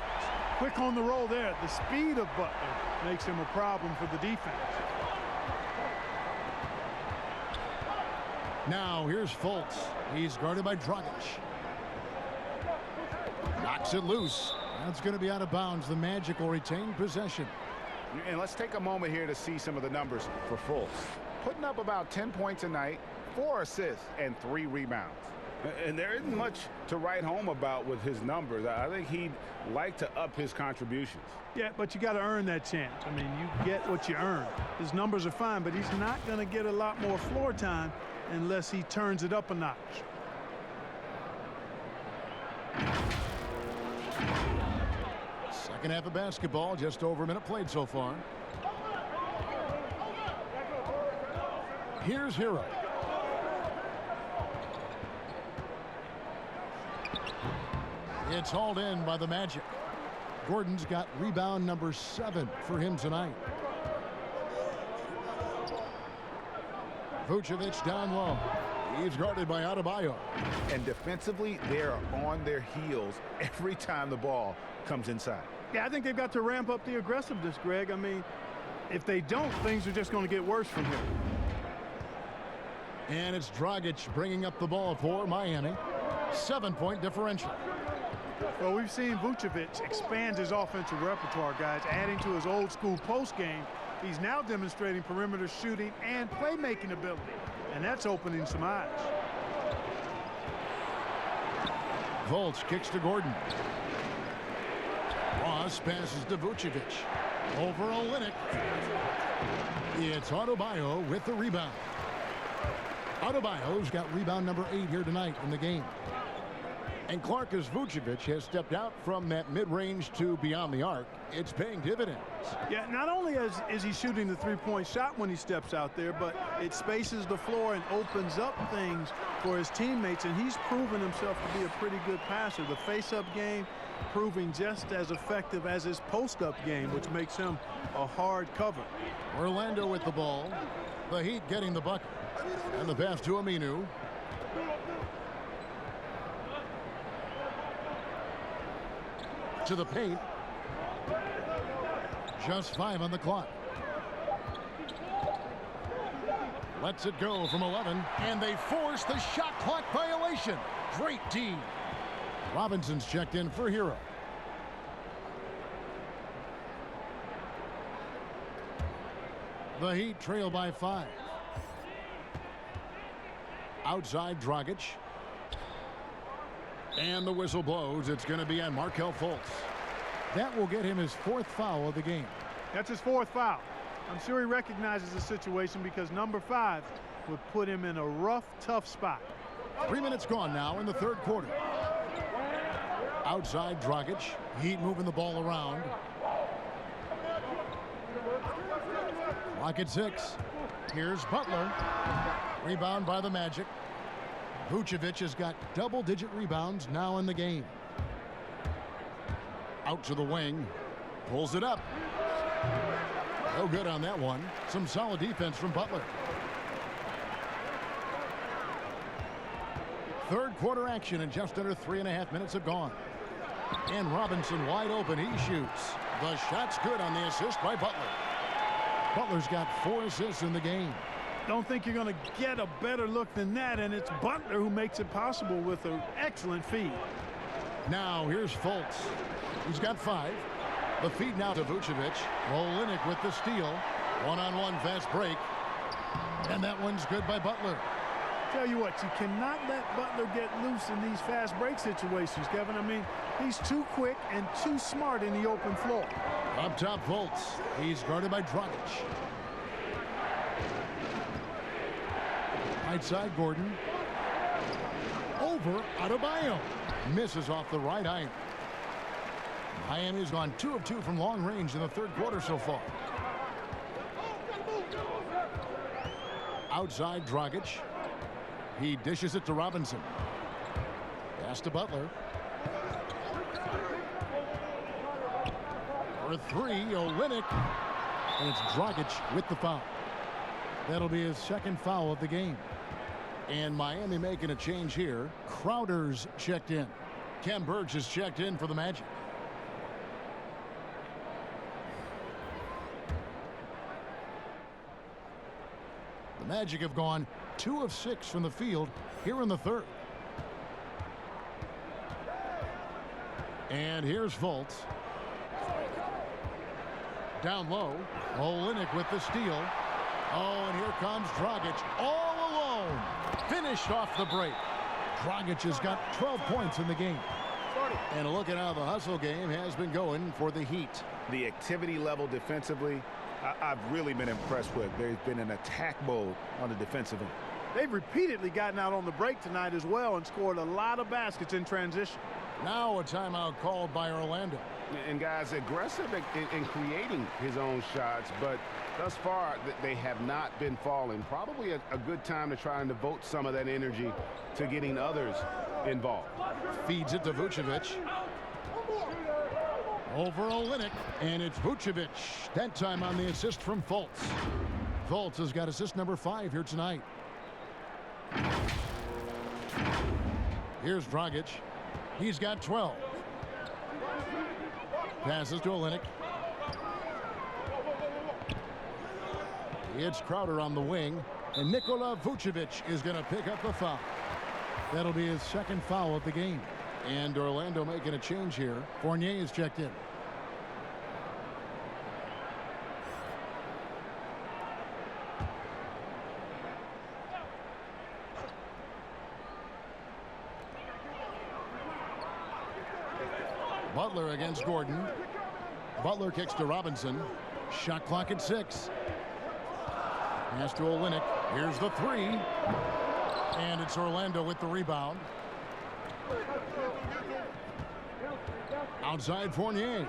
Quick on the roll there. The speed of Butler makes him a problem for the defense. Now here's Fultz. He's guarded by Dragic. Knocks it loose. That's going to be out of bounds. The Magic will retain possession. And let's take a moment here to see some of the numbers for Fultz. Putting up about 10 points a night, 4 assists, and 3 rebounds. And there isn't much to write home about with his numbers. I think he'd like to up his contributions. Yeah, but you got to earn that chance. I mean, you get what you earn. His numbers are fine, but he's not going to get a lot more floor time unless he turns it up a notch. Second half of basketball, just over a minute played so far. Here's Hero. It's hauled in by the Magic. Gordon's got rebound number 7 for him tonight. Vucevic down low. He's guarded by Adebayo. And defensively, they're on their heels every time the ball comes inside. Yeah, I think they've got to ramp up the aggressiveness, Greg. I mean, if they don't, things are just going to get worse from here. And it's Dragic bringing up the ball for Miami. 7-point differential. Well, we've seen Vucevic expand his offensive repertoire, guys, adding to his old school post game. He's now demonstrating perimeter shooting and playmaking ability, and that's opening some eyes. Fultz kicks to Gordon. Ross passes to Vucevic. Over Olynyk. It's Adebayo with the rebound. Adebayo's got rebound number 8 here tonight in the game. And Clark, as Vucevic has stepped out from that mid-range to beyond the arc, it's paying dividends. Yeah, not only is he shooting the three-point shot when he steps out there, but it spaces the floor and opens up things for his teammates, and he's proven himself to be a pretty good passer. The face-up game proving just as effective as his post-up game, which makes him a hard cover. Orlando with the ball. The Heat getting the bucket. And the pass to Aminu. To the paint. Just 5 on the clock. Lets it go from 11. And they force the shot clock violation. Great D. Robinson's checked in for Hero. The Heat trail by 5. Outside Dragic. And the whistle blows. It's going to be on Markelle Fultz. That will get him his 4th foul of the game. That's his 4th foul. I'm sure he recognizes the situation because number 5 would put him in a rough, tough spot. 3 minutes gone now in the 3rd quarter. Outside Dragic. Heat moving the ball around. Clock at 6. Here's Butler. Rebound by the Magic. Vucevic has got double-digit rebounds now in the game. Out to the wing. Pulls it up. No good on that one. Some solid defense from Butler. 3rd quarter action, and just under 3.5 minutes have gone. And Robinson wide open. He shoots. The shot's good on the assist by Butler. Butler's got 4 assists in the game. Don't think you're going to get a better look than that, and it's Butler who makes it possible with an excellent feed. Now here's Fultz. He's got 5. The feed now to Vucevic. Olynyk with the steal. One-on-one fast break. And that one's good by Butler. Tell you what, you cannot let Butler get loose in these fast break situations, Kevin. I mean, he's too quick and too smart in the open floor. Up top, Fultz. He's guarded by Dragic. Right side, Gordon. Over Adebayo. Misses off the right eye. Miami's gone 2 of 2 from long range in the 3rd quarter so far. Outside, Dragic. He dishes it to Robinson. Pass to Butler. For three, Olynyk. And it's Dragic with the foul. That'll be his second foul of the game. And Miami making a change here. Crowder's checked in. Ken Burge is checked in for the Magic. The Magic have gone 2 of 6 from the field here in the third. And here's Fultz. Down low. Olynyk with the steal. Oh, and here comes Dragic all alone. Finished off the break. Dragic has got 12 points in the game. And look at how the hustle game has been going for the Heat. The activity level defensively, I've really been impressed with. There's been an attack mode on the defensive end. They've repeatedly gotten out on the break tonight as well and scored a lot of baskets in transition. Now a timeout called by Orlando. And guys, aggressive in creating his own shots, but thus far they have not been falling. Probably a good time to try and devote some of that energy to getting others involved. Feeds it to Vucevic. Over Olynyk, and it's Vucevic. That time on the assist from Fultz. Fultz has got assist number 5 here tonight. Here's Dragic. He's got 12. Passes to Olynyk. It's Crowder on the wing, and Nikola Vucevic is going to pick up the foul. That'll be his second foul of the game. And Orlando making a change here. Fournier is checked in. Butler against Gordon. Butler kicks to Robinson. Shot clock at 6. Pass to Olynyk. Here's the 3. And it's Orlando with the rebound. Outside Fournier.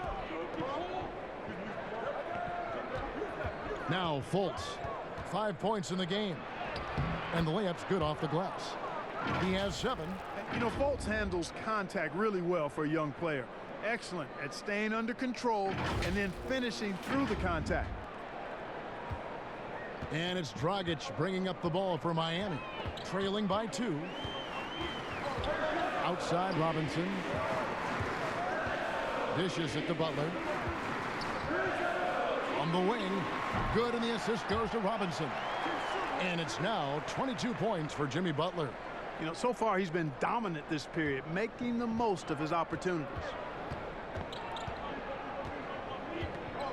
Now Fultz. 5 points in the game. And the layup's good off the glass. He has 7. You know, Fultz handles contact really well for a young player. Excellent at staying under control and then finishing through the contact. And it's Dragic bringing up the ball for Miami. Trailing by 2. Outside Robinson. Dishes it to Butler. On the wing. Good, and the assist goes to Robinson. And it's now 22 points for Jimmy Butler. You know, so far he's been dominant this period, making the most of his opportunities.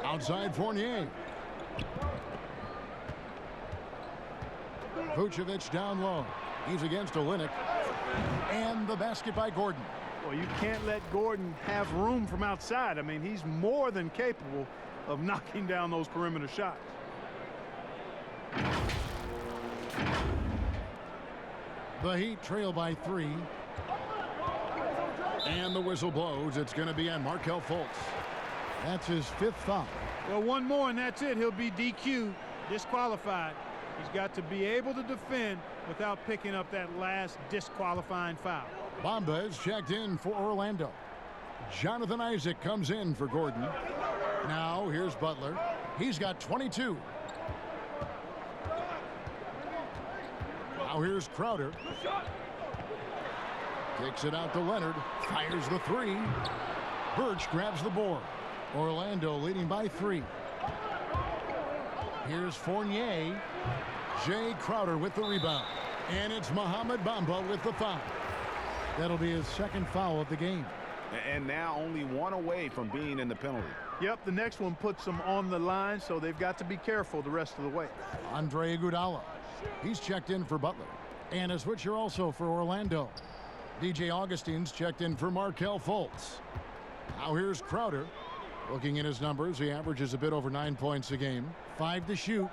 Outside Fournier. Vucevic down low. He's against Olynyk. And the basket by Gordon. Well, you can't let Gordon have room from outside. I mean, he's more than capable of knocking down those perimeter shots. The Heat trail by 3. And the whistle blows. It's going to be on Markelle Fultz. That's his 5th foul. Well, one more and that's it. He'll be DQ'd, disqualified. He's got to be able to defend without picking up that last disqualifying foul. Bamba is checked in for Orlando. Jonathan Isaac comes in for Gordon. Now here's Butler. He's got 22. Now here's Crowder. Kicks it out to Leonard. Fires the 3. Birch grabs the board. Orlando leading by 3. Here's Fournier. Jay Crowder with the rebound. And it's Mohamed Bamba with the foul. That'll be his second foul of the game. And now only 1 away from being in the penalty. Yep, the next one puts them on the line, so they've got to be careful the rest of the way. Andre Iguodala. He's checked in for Butler. And a switcher also for Orlando. DJ Augustine's checked in for Markelle Fultz. Now here's Crowder. Looking at his numbers, he averages a bit over 9 points a game. 5 to shoot.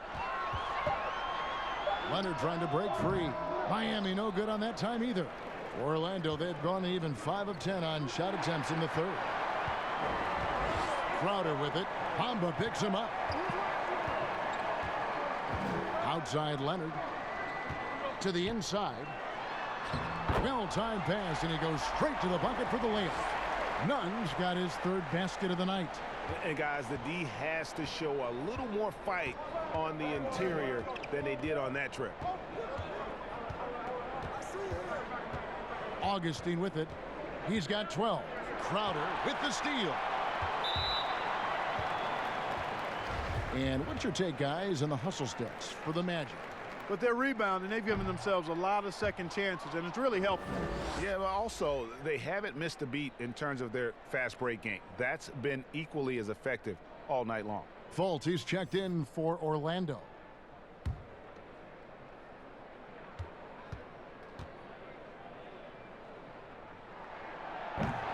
Leonard trying to break free. Miami no good on that time either. For Orlando, they've gone even 5 of 10 on shot attempts in the third. Crowder with it. Bamba picks him up. Outside Leonard. To the inside. Well-timed pass, and he goes straight to the bucket for the layup. Nunn's got his third basket of the night. And guys, the D has to show a little more fight on the interior than they did on that trip. Augustine with it. He's got 12. Crowder with the steal. And what's your take, guys, on the hustle stats for the Magic? But they're rebounding. They've given themselves a lot of second chances, and it's really helped them. Yeah, but also, they haven't missed a beat in terms of their fast break game. That's been equally as effective all night long. Fultz, he's checked in for Orlando.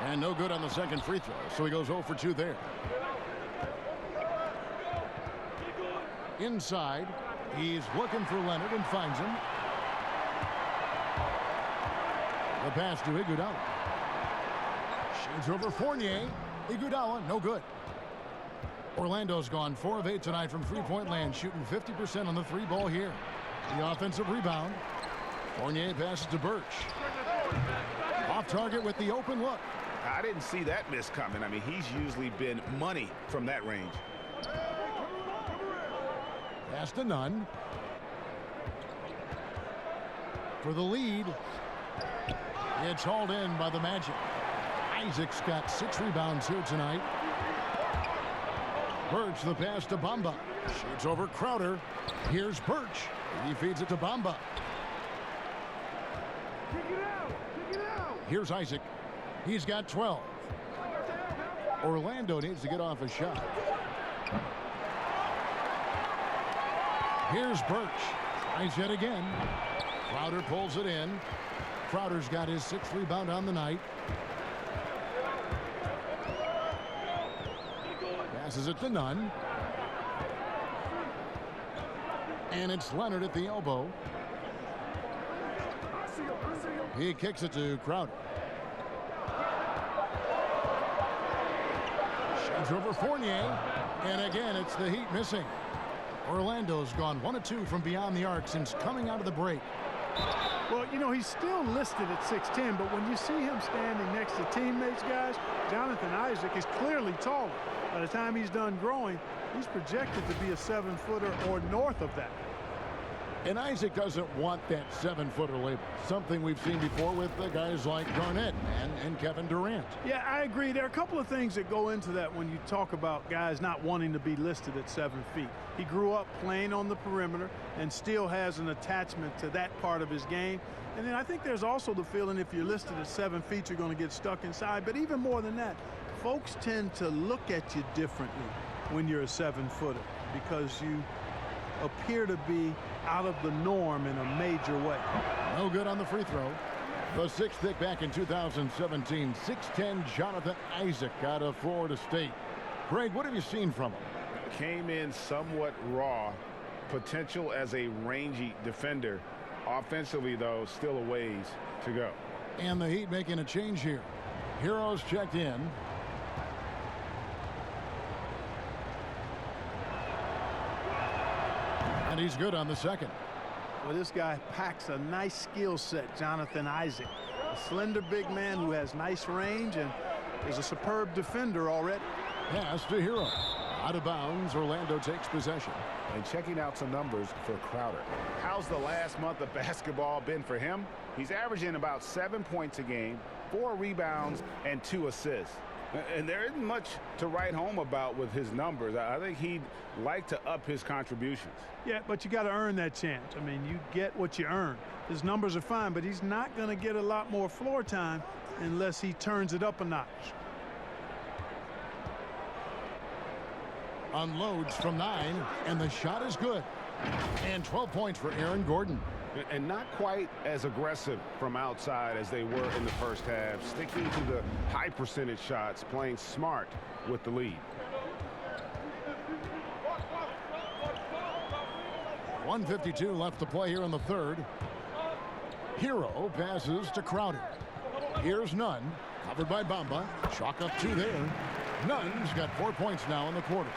And no good on the second free throw, so he goes 0 for 2 there. Inside, he's looking for Leonard and finds him. The pass to Iguodala. Shades over Fournier. Iguodala, no good. Orlando's gone 4 of 8 tonight from three-point land, shooting 50% on the three ball here. The offensive rebound. Fournier passes to Birch. Off target with the open look. I didn't see that miss coming. I mean, he's usually been money from that range. Pass to Nunn. For the lead. It's hauled in by the Magic. Isaac's got 6 rebounds here tonight. Birch, the pass to Bamba. Shoots over Crowder. Here's Birch. He feeds it to Bamba. Here's Isaac. He's got 12. Orlando needs to get off a shot. Here's Birch. Tries yet again. Crowder pulls it in. Crowder's got his 6th rebound on the night. Passes it to Nunn. And it's Leonard at the elbow. He kicks it to Crowder. Shades over Fournier. And again, it's the Heat missing. Orlando's gone 1 of 2 from beyond the arc since coming out of the break. Well, you know, he's still listed at 6'10", but when you see him standing next to teammates, guys, Jonathan Isaac is clearly taller. By the time he's done growing, he's projected to be a 7-footer or north of that. And Isaac doesn't want that 7-footer label, something we've seen before with the guys like Garnett and Kevin Durant. Yeah, I agree. There are a couple of things that go into that when you talk about guys not wanting to be listed at 7 feet. He grew up playing on the perimeter and still has an attachment to that part of his game. And then I think there's also the feeling if you're listed at 7 feet, you're going to get stuck inside. But even more than that, folks tend to look at you differently when you're a 7-footer because you appear to be out of the norm in a major way. No good on the free throw. The 6th pick back in 2017, 6'10" Jonathan Isaac out of Florida State. Greg, what have you seen from him? Came in somewhat raw. Potential as a rangy defender. Offensively, though, still a ways to go. And the Heat making a change here. Heroes checked in. And he's good on the second. Well, this guy packs a nice skill set, Jonathan Isaac. A slender big man who has nice range and is a superb defender already. Pass to Hero. Out of bounds, Orlando takes possession. And checking out some numbers for Crowder. How's the last month of basketball been for him? He's averaging about 7 points a game, 4 rebounds, and 2 assists. And there isn't much to write home about with his numbers. I think he'd like to up his contributions. Yeah, but you got to earn that chance. I mean, you get what you earn. His numbers are fine, but he's not going to get a lot more floor time unless he turns it up a notch. Unloads from 9, and the shot is good. And 12 points for Aaron Gordon. And not quite as aggressive from outside as they were in the first half, sticking to the high percentage shots, playing smart with the lead. 1:52 left to play here in the third. Hero passes to Crowder. Here's Nunn, covered by Bamba. Chalk up 2 there. Nunn's got 4 points now in the quarter.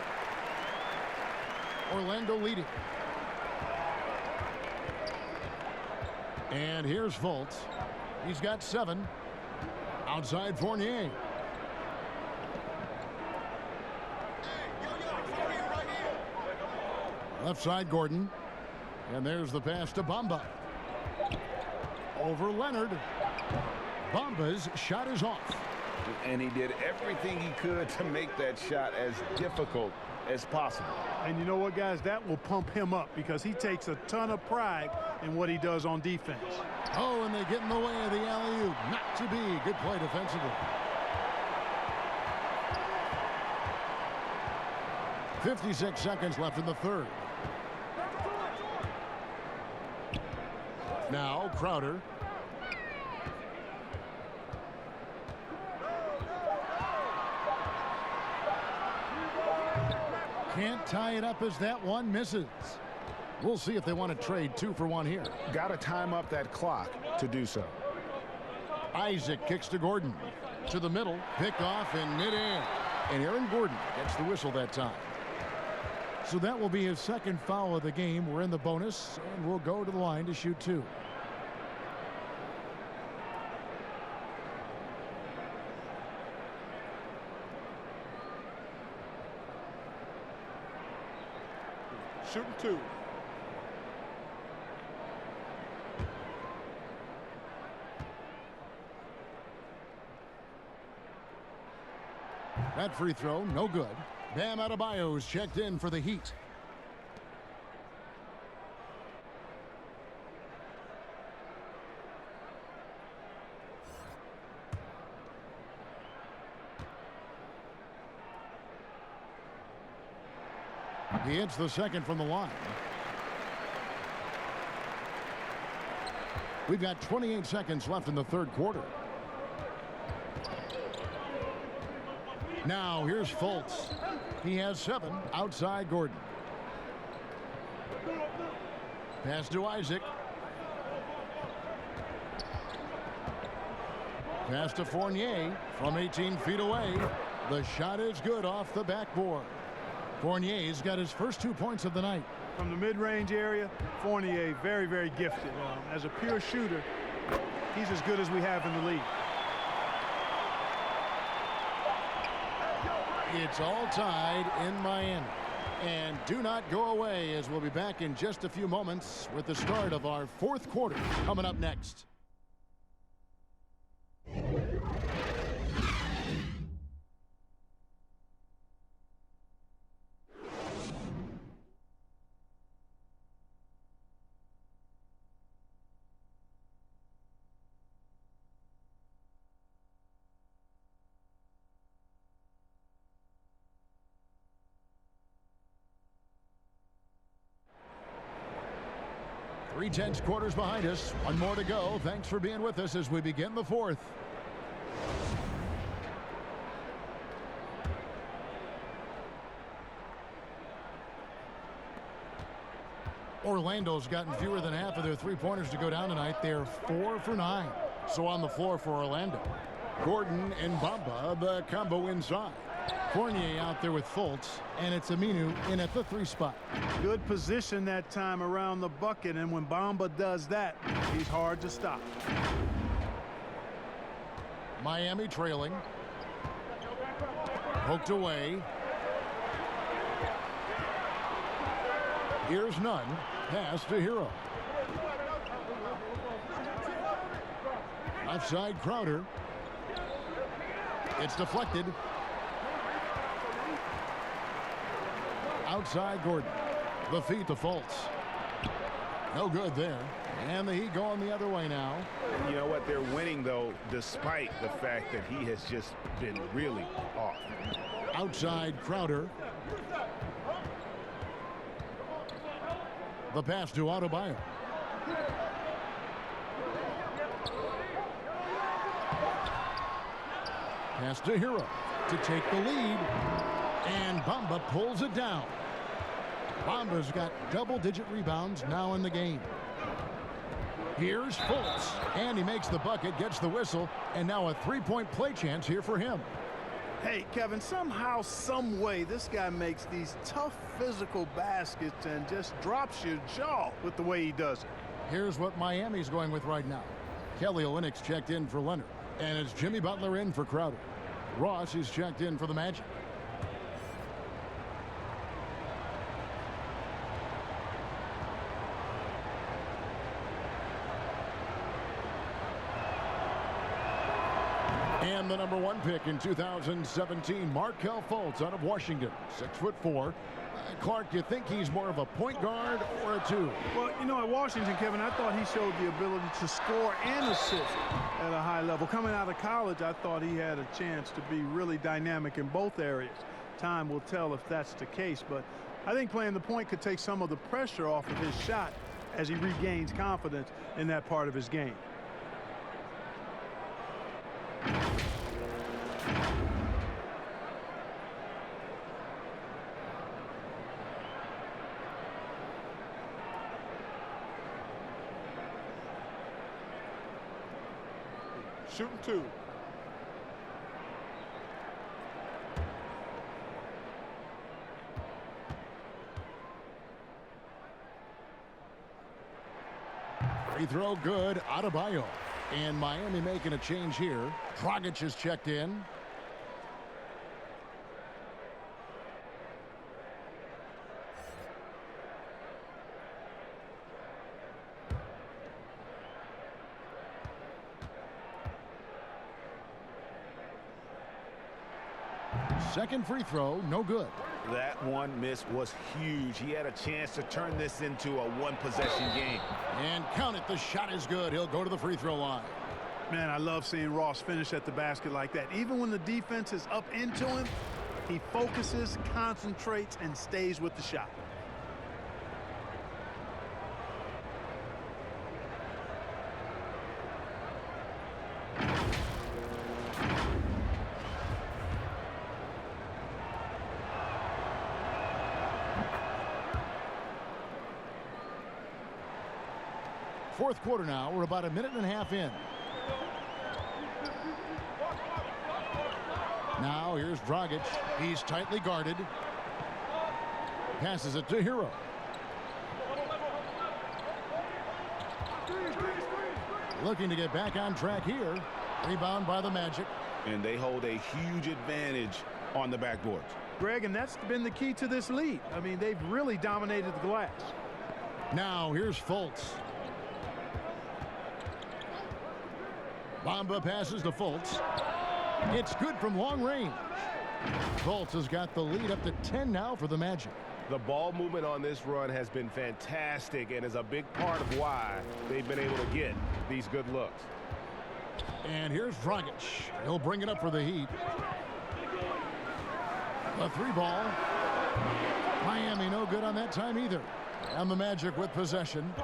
Orlando leading. And here's Fultz. He's got 7. Outside Fournier. Left side Gordon. And there's the pass to Bamba. Over Leonard. Bamba's shot is off. And he did everything he could to make that shot as difficult as possible. And you know what, guys? That will pump him up because he takes a ton of pride in what he does on defense. Oh, and they get in the way of the alley-oop. Not to be. Good play defensively. 56 seconds left in the third. Now Crowder. Can't tie it up as that one misses. We'll see if they want to trade 2 for 1 here. Got to time up that clock to do so. Isaac kicks to Gordon. To the middle. Picked off in midair. And Aaron Gordon gets the whistle that time. So that will be his second foul of the game. We're in the bonus, and we'll go to the line to shoot 2. Shooting 2. That free throw, no good. Bam Adebayo's checked in for the Heat. He hits the second from the line. We've got 28 seconds left in the third quarter. Now here's Fultz. He has 7 outside Gordon. Pass to Isaac. Pass to Fournier from 18 feet away. The shot is good off the backboard. Fournier's got his first 2 points of the night. From the mid-range area, Fournier very, very gifted. As a pure shooter, he's as good as we have in the league. It's all tied in Miami. And do not go away, as we'll be back in just a few moments with the start of our fourth quarter coming up next. Three-tenths quarters behind us. One more to go. Thanks for being with us as we begin the fourth. Orlando's gotten fewer than half of their three-pointers to go down tonight. They're 4 for 9. So on the floor for Orlando. Gordon and Bamba, the combo inside. Fournier out there with Fultz, and it's Aminu in at the 3 spot. Good position that time around the bucket, and when Bamba does that, he's hard to stop. Miami trailing. Poked away. Here's none. Pass to Hero. Offside Crowder. It's deflected. Outside Gordon. The feet to Fultz. No good there. And the Heat going the other way now. You know what? They're winning, though, despite the fact that he has just been really off. Outside Crowder. The pass to Adebayo. Pass to Hero to take the lead. And Bamba pulls it down. Bamba's got double-digit rebounds now in the game. Here's Fultz. And he makes the bucket, gets the whistle, and now a three-point play chance here for him. Hey, Kevin, somehow, some way, this guy makes these tough physical baskets and just drops your jaw with the way he does it. Here's what Miami's going with right now. Kelly Olynyk's checked in for Leonard. And it's Jimmy Butler in for Crowder. Ross is checked in for the Magic. And the #1 pick in 2017, Markelle Fultz out of Washington, 6'4". Clark, do you think he's more of a point guard or a 2? Well, you know, at Washington, Kevin, I thought he showed the ability to score and assist at a high level. Coming out of college, I thought he had a chance to be really dynamic in both areas. Time will tell if that's the case, but I think playing the point could take some of the pressure off of his shot as he regains confidence in that part of his game. Shooting 2. Free throw good. Adebayo. And Miami making a change here. Dragic is checked in. Second free throw, no good. That one miss was huge. He had a chance to turn this into a one-possession game. And count it, the shot is good. He'll go to the free throw line. Man, I love seeing Ross finish at the basket like that. Even when the defense is up into him, he focuses, concentrates, and stays with the shot. Fourth quarter now. We're about a minute and a half in. Now here's Dragic. He's tightly guarded. Passes it to Hero. Looking to get back on track here. Rebound by the Magic. And they hold a huge advantage on the backboards. Greg, and that's been the key to this lead. I mean, they've really dominated the glass. Now here's Fultz. Bamba passes to Fultz. It's good from long range. Fultz has got the lead up to 10 now for the Magic. The ball movement on this run has been fantastic and is a big part of why they've been able to get these good looks. And here's Dragic. He'll bring it up for the Heat. A 3-ball. Miami no good on that time either. And the Magic with possession.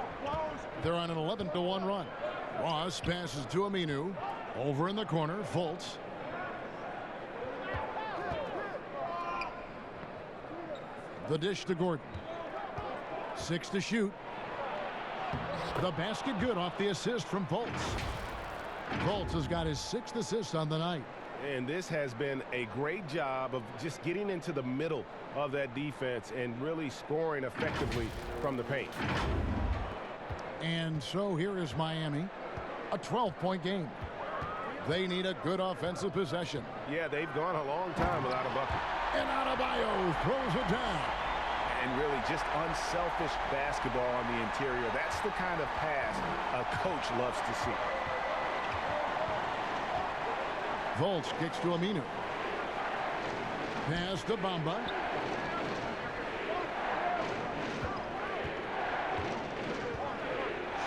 They're on an 11-1 run. Ross passes to Aminu. Over in the corner, Fultz. The dish to Gordon. 6 to shoot. The basket good off the assist from Fultz. Fultz has got his 6th assist on the night. And this has been a great job of just getting into the middle of that defense and really scoring effectively from the paint. And so here is Miami. A 12-point game. They need a good offensive possession. Yeah, they've gone a long time without a bucket. And Adebayo throws it down. And really just unselfish basketball on the interior. That's the kind of pass a coach loves to see. Fultz kicks to Aminu. Pass to Bamba.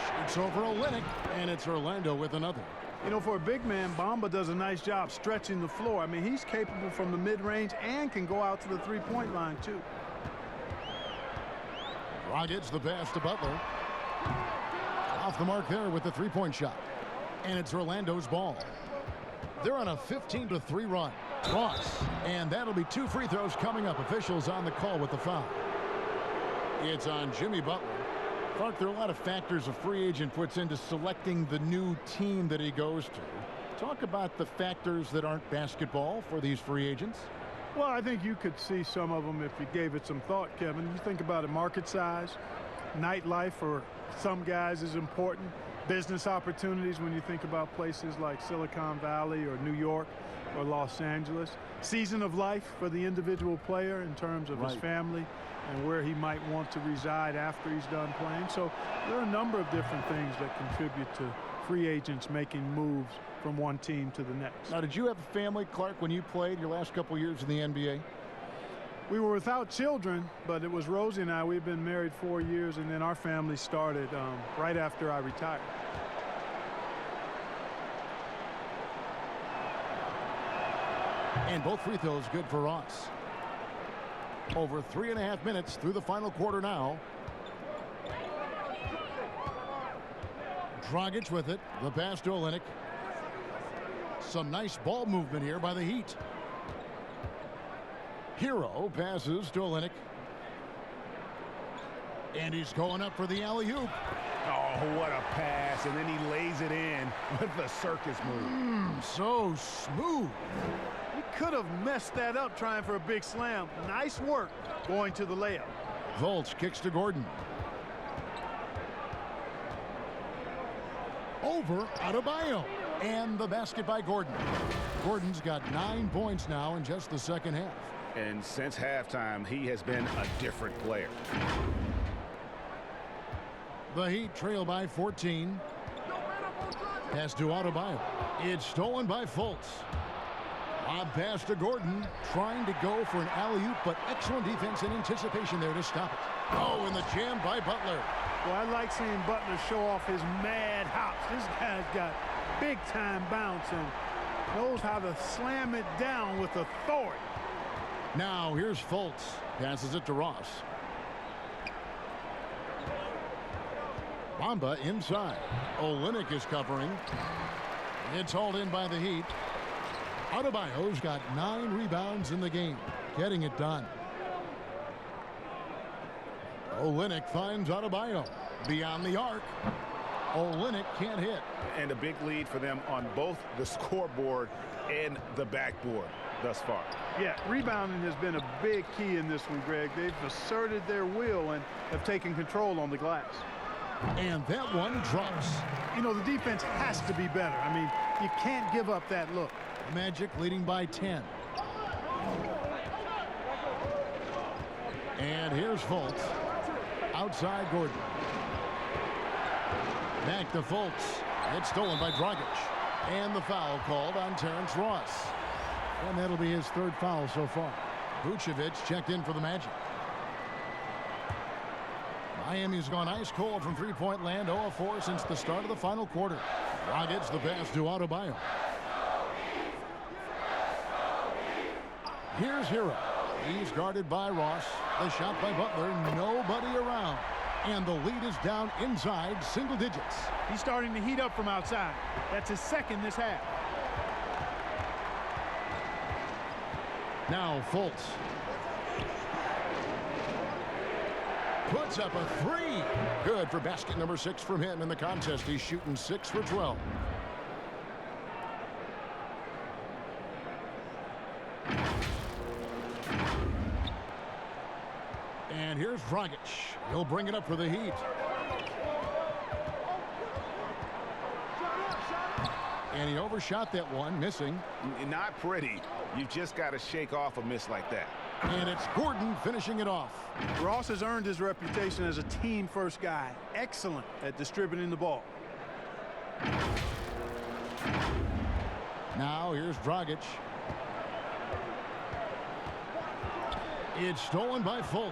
Shoots over Olynyk, and it's Orlando with another. You know, for a big man, Bamba does a nice job stretching the floor. I mean, he's capable from the mid-range and can go out to the three-point line, too. Dragic the pass to Butler. Off the mark there with the three-point shot. And it's Orlando's ball. They're on a 15-3 run. Ross. And that'll be 2 free throws coming up. Officials on the call with the foul. It's on Jimmy Butler. Clark, there are a lot of factors a free agent puts into selecting the new team that he goes to. Talk about the factors that aren't basketball for these free agents. Well, I think you could see some of them if you gave it some thought, Kevin. You think about it, market size, nightlife, or some guys is important. Business opportunities when you think about places like Silicon Valley or New York or Los Angeles. Season of life for the individual player in terms of his family and where he might want to reside after he's done playing. So there are a number of different things that contribute to free agents making moves from one team to the next. Now, did you have a family, Clark, when you played your last couple years in the NBA? We were without children, but it was Rosie and I. We've been married 4 years, and then our family started right after I retired. And both free throws good for Ross. Over 3.5 minutes through the final quarter now. Dragic with it. The pass to Olynyk. Some nice ball movement here by the Heat. Hero passes to Olynyk. And he's going up for the alley-oop. Oh, what a pass. And then he lays it in with the circus move. So smooth. He could have messed that up trying for a big slam. Nice work going to the layup. Fultz kicks to Gordon. Over Adebayo. And the basket by Gordon. Gordon's got 9 points now in just the second half. And since halftime, he has been a different player. The Heat trail by 14. Pass to Adebayo. It's stolen by Fultz. Lob pass to Gordon, trying to go for an alley-oop, but excellent defense and anticipation there to stop it. Oh, and the jam by Butler. Well, I like seeing Butler show off his mad hops. This guy's got big-time bounce and knows how to slam it down with authority. Now here's Fultz. Passes it to Ross. Bamba inside. Olynyk is covering. It's hauled in by the Heat. Adebayo's got 9 rebounds in the game, getting it done. Olynyk finds Adebayo beyond the arc. Olynyk can't hit. And a big lead for them on both the scoreboard and the backboard thus far. Yeah, rebounding has been a big key in this one, Greg. They've asserted their will and have taken control on the glass. And that one drops. You know, the defense has to be better. I mean, you can't give up that look. Magic leading by 10. And here's Fultz. Outside Gordon. Back to Fultz. It's stolen by Dragic. And the foul called on Terrence Ross. And that'll be his 3rd foul so far. Vucevic checked in for the Magic. Miami's gone ice cold from three-point land, 0-4 since the start of the final quarter. Dragic the pass to Adebayo. Here's Hero. He's guarded by Ross. The shot by Butler. Nobody around. And the lead is down inside single digits. He's starting to heat up from outside. That's his 2nd this half. Now Fultz. Puts up a 3. Good for basket number 6 from him in the contest. He's shooting 6 for 12. And here's Dragic. He'll bring it up for the Heat. And he overshot that one, missing. Not pretty. You just got to shake off a miss like that. And it's Gordon finishing it off. Ross has earned his reputation as a team-first guy. Excellent at distributing the ball. Now here's Dragic. It's stolen by Fultz.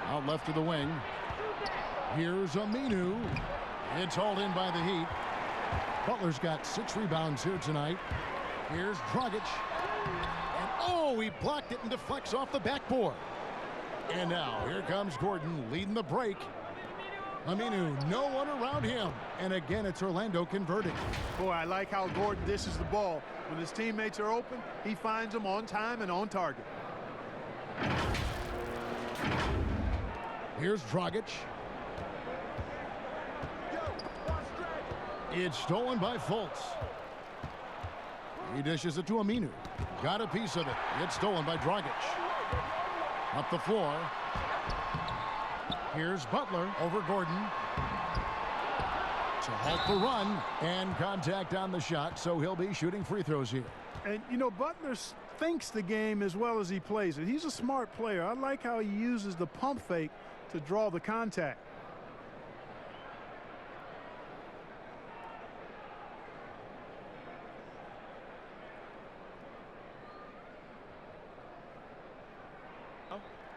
Out left to the wing. Here's Aminu. It's hauled in by the Heat. Butler's got 6 rebounds here tonight. Here's Dragic. And oh, he blocked it and deflects off the backboard. And now here comes Gordon leading the break. Aminu, no one around him. And again, it's Orlando converting. Boy, I like how Gordon dishes the ball. When his teammates are open, he finds them on time and on target. Here's Dragic. It's stolen by Fultz. He dishes it to Aminu. Got a piece of it. It's stolen by Dragic. Up the floor. Here's Butler over Gordon. To halt the run, and contact on the shot, so he'll be shooting free throws here. And, you know, Butler thinks the game as well as he plays it. He's a smart player. I like how he uses the pump fake to draw the contact.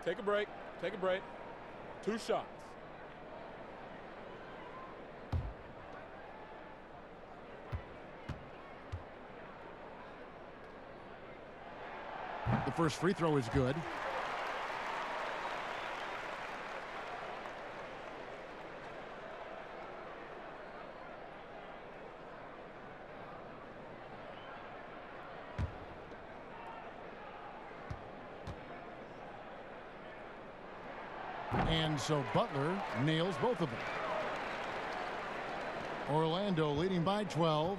Take a break. Take a break. 2 shots. The first free throw is good. And so Butler nails both of them. Orlando leading by 12.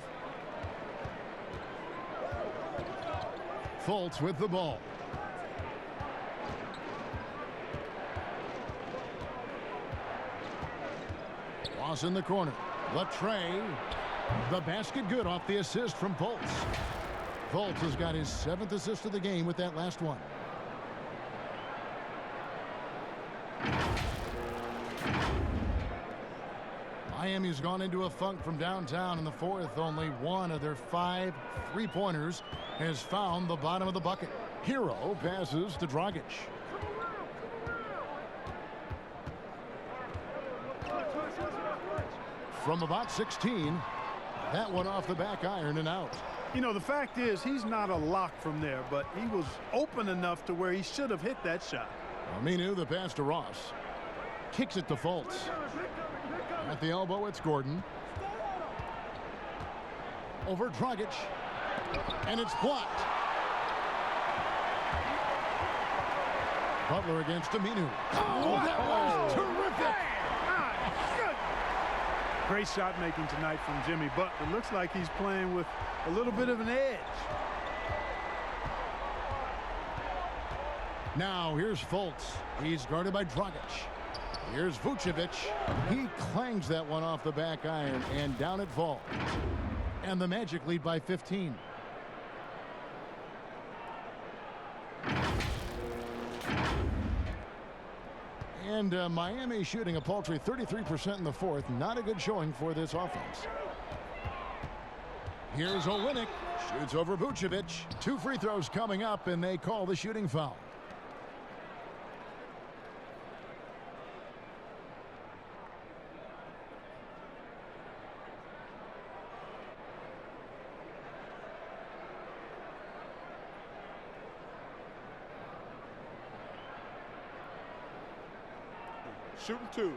Fultz with the ball. Ross in the corner. Latre. The basket good off the assist from Fultz. Fultz has got his 7th assist of the game with that last one. Miami's gone into a funk from downtown in the 4th. Only one of their 5 3-pointers has found the bottom of the bucket. Hero passes to Dragic. From about 16, that one off the back iron and out. You know, the fact is he's not a lock from there, but he was open enough to where he should have hit that shot. Aminu, the pass to Ross. Kicks it to Fultz. At the elbow, it's Gordon. Over Dragic. And it's blocked. Butler against Aminu. Oh, that was terrific! Great shot making tonight from Jimmy Butler. Looks like he's playing with a little bit of an edge. Now here's Fultz. He's guarded by Dragic. Here's Vucevic. He clangs that one off the back iron, and down it falls. And the Magic lead by 15. And Miami shooting a paltry 33% in the 4th. Not a good showing for this offense. Here's Olynyk. Shoots over Vucevic. 2 free throws coming up, and they call the shooting foul. Shooting 2.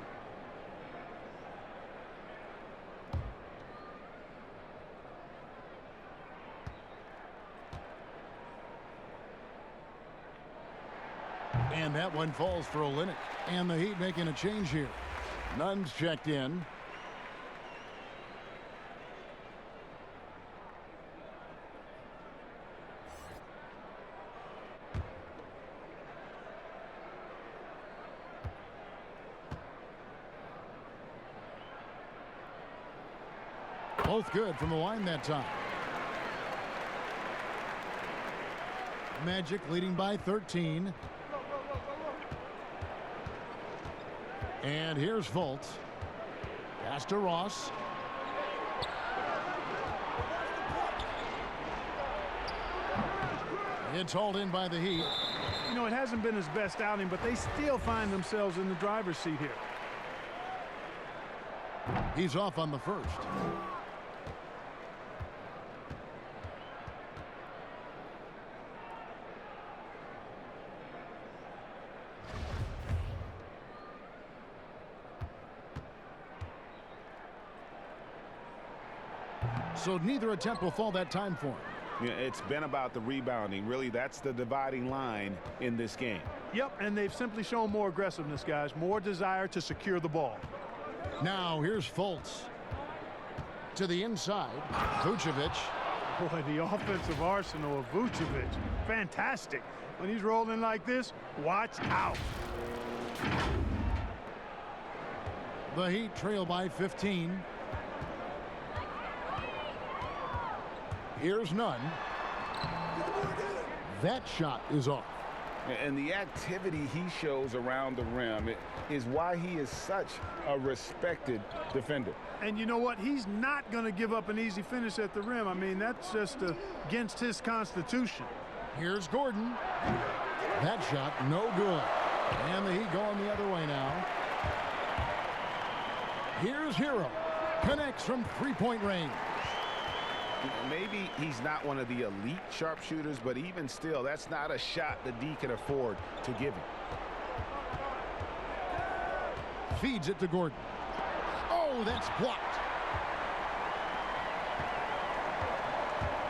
And that one falls for Olynyk. And the Heat making a change here. Nunn's checked in. Both good from the line that time. Magic leading by 13. And here's Fultz. Pass to Ross. It's hauled in by the Heat. You know, it hasn't been his best outing, but they still find themselves in the driver's seat here. He's off on the first. So neither attempt will fall that time for him. Yeah, it's been about the rebounding. Really, that's the dividing line in this game. Yep, and they've simply shown more aggressiveness, guys. More desire to secure the ball. Now here's Fultz. To the inside. Vucevic. Boy, the offensive arsenal of Vucevic. Fantastic. When he's rolling like this, watch out. The Heat trail by 15. Here's none. That shot is off. And the activity he shows around the rim is why he is such a respected defender. And you know what? He's not going to give up an easy finish at the rim. I mean, that's just against his constitution. Here's Gordon. That shot, no good. And the Heat going the other way now. Here's Hero. Connects from three-point range. Maybe he's not one of the elite sharpshooters, but even still, that's not a shot that D can afford to give him. Feeds it to Gordon. Oh, that's blocked.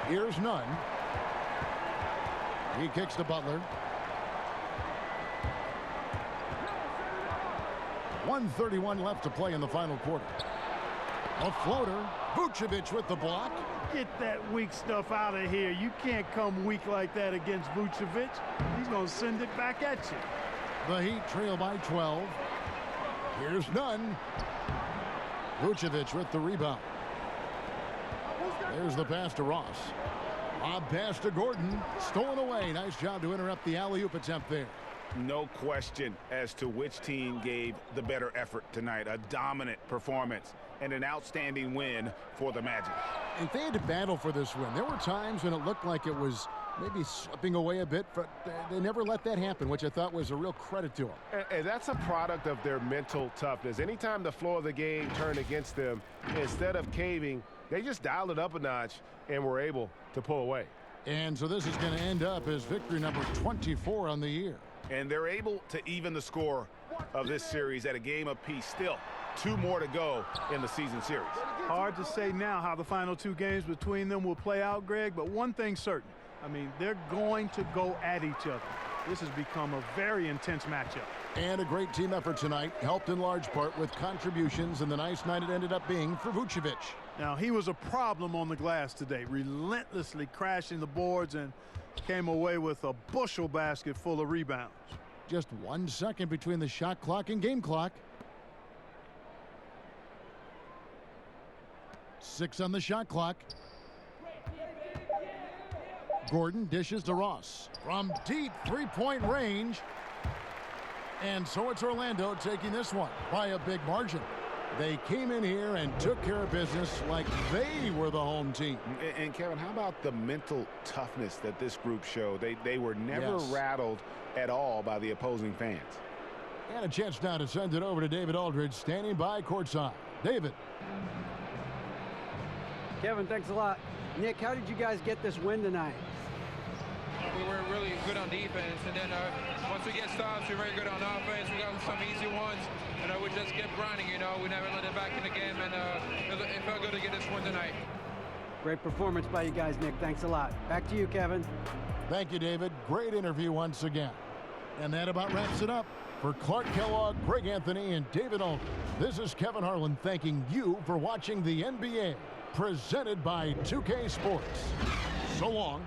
Here's none. He kicks to Butler. 1:31 left to play in the final quarter. A floater. Vucevic with the block. Get that weak stuff out of here. You can't come weak like that against Vucevic. He's going to send it back at you. The Heat trail by 12. Here's none. Vucevic with the rebound. There's the pass to Ross. A pass to Gordon. Stolen away. Nice job to interrupt the alley-oop attempt there. No question as to which team gave the better effort tonight. A dominant performance and an outstanding win for the Magic. And they had to battle for this win. There were times when it looked like it was maybe slipping away a bit, but they never let that happen, which I thought was a real credit to them. And that's a product of their mental toughness. Anytime the floor of the game turned against them, instead of caving, they just dialed it up a notch and were able to pull away. And so this is going to end up as victory number 24 on the year. And they're able to even the score of this series at a game apiece. Still, 2 more to go in the season series. Hard to say now how the final 2 games between them will play out, Greg, but one thing's certain. I mean, they're going to go at each other. This has become a very intense matchup. And a great team effort tonight, helped in large part with contributions, and the nice night it ended up being for Vucevic. Now, he was a problem on the glass today, relentlessly crashing the boards and came away with a bushel basket full of rebounds. Just 1 second between the shot clock and game clock. 6 on the shot clock. Gordon dishes to Ross from deep three-point range. And so it's Orlando taking this one by a big margin. They came in here and took care of business like they were the home team. And Kevin, how about the mental toughness that this group showed? They were never rattled at all by the opposing fans. And a chance now to send it over to David Aldridge, standing by courtside. David. Kevin, thanks a lot. Nick, how did you guys get this win tonight? We were really good on defense, and then once we get stops, we're very good on offense. We got some easy ones, and we just kept grinding, you know. We never let it back in the game, and it felt good to get this win tonight. Great performance by you guys, Nick. Thanks a lot. Back to you, Kevin. Thank you, David. Great interview once again. And that about wraps it up. For Clark Kellogg, Greg Anthony, and David Aldridge, this is Kevin Harlan thanking you for watching the NBA, presented by 2K Sports. So long.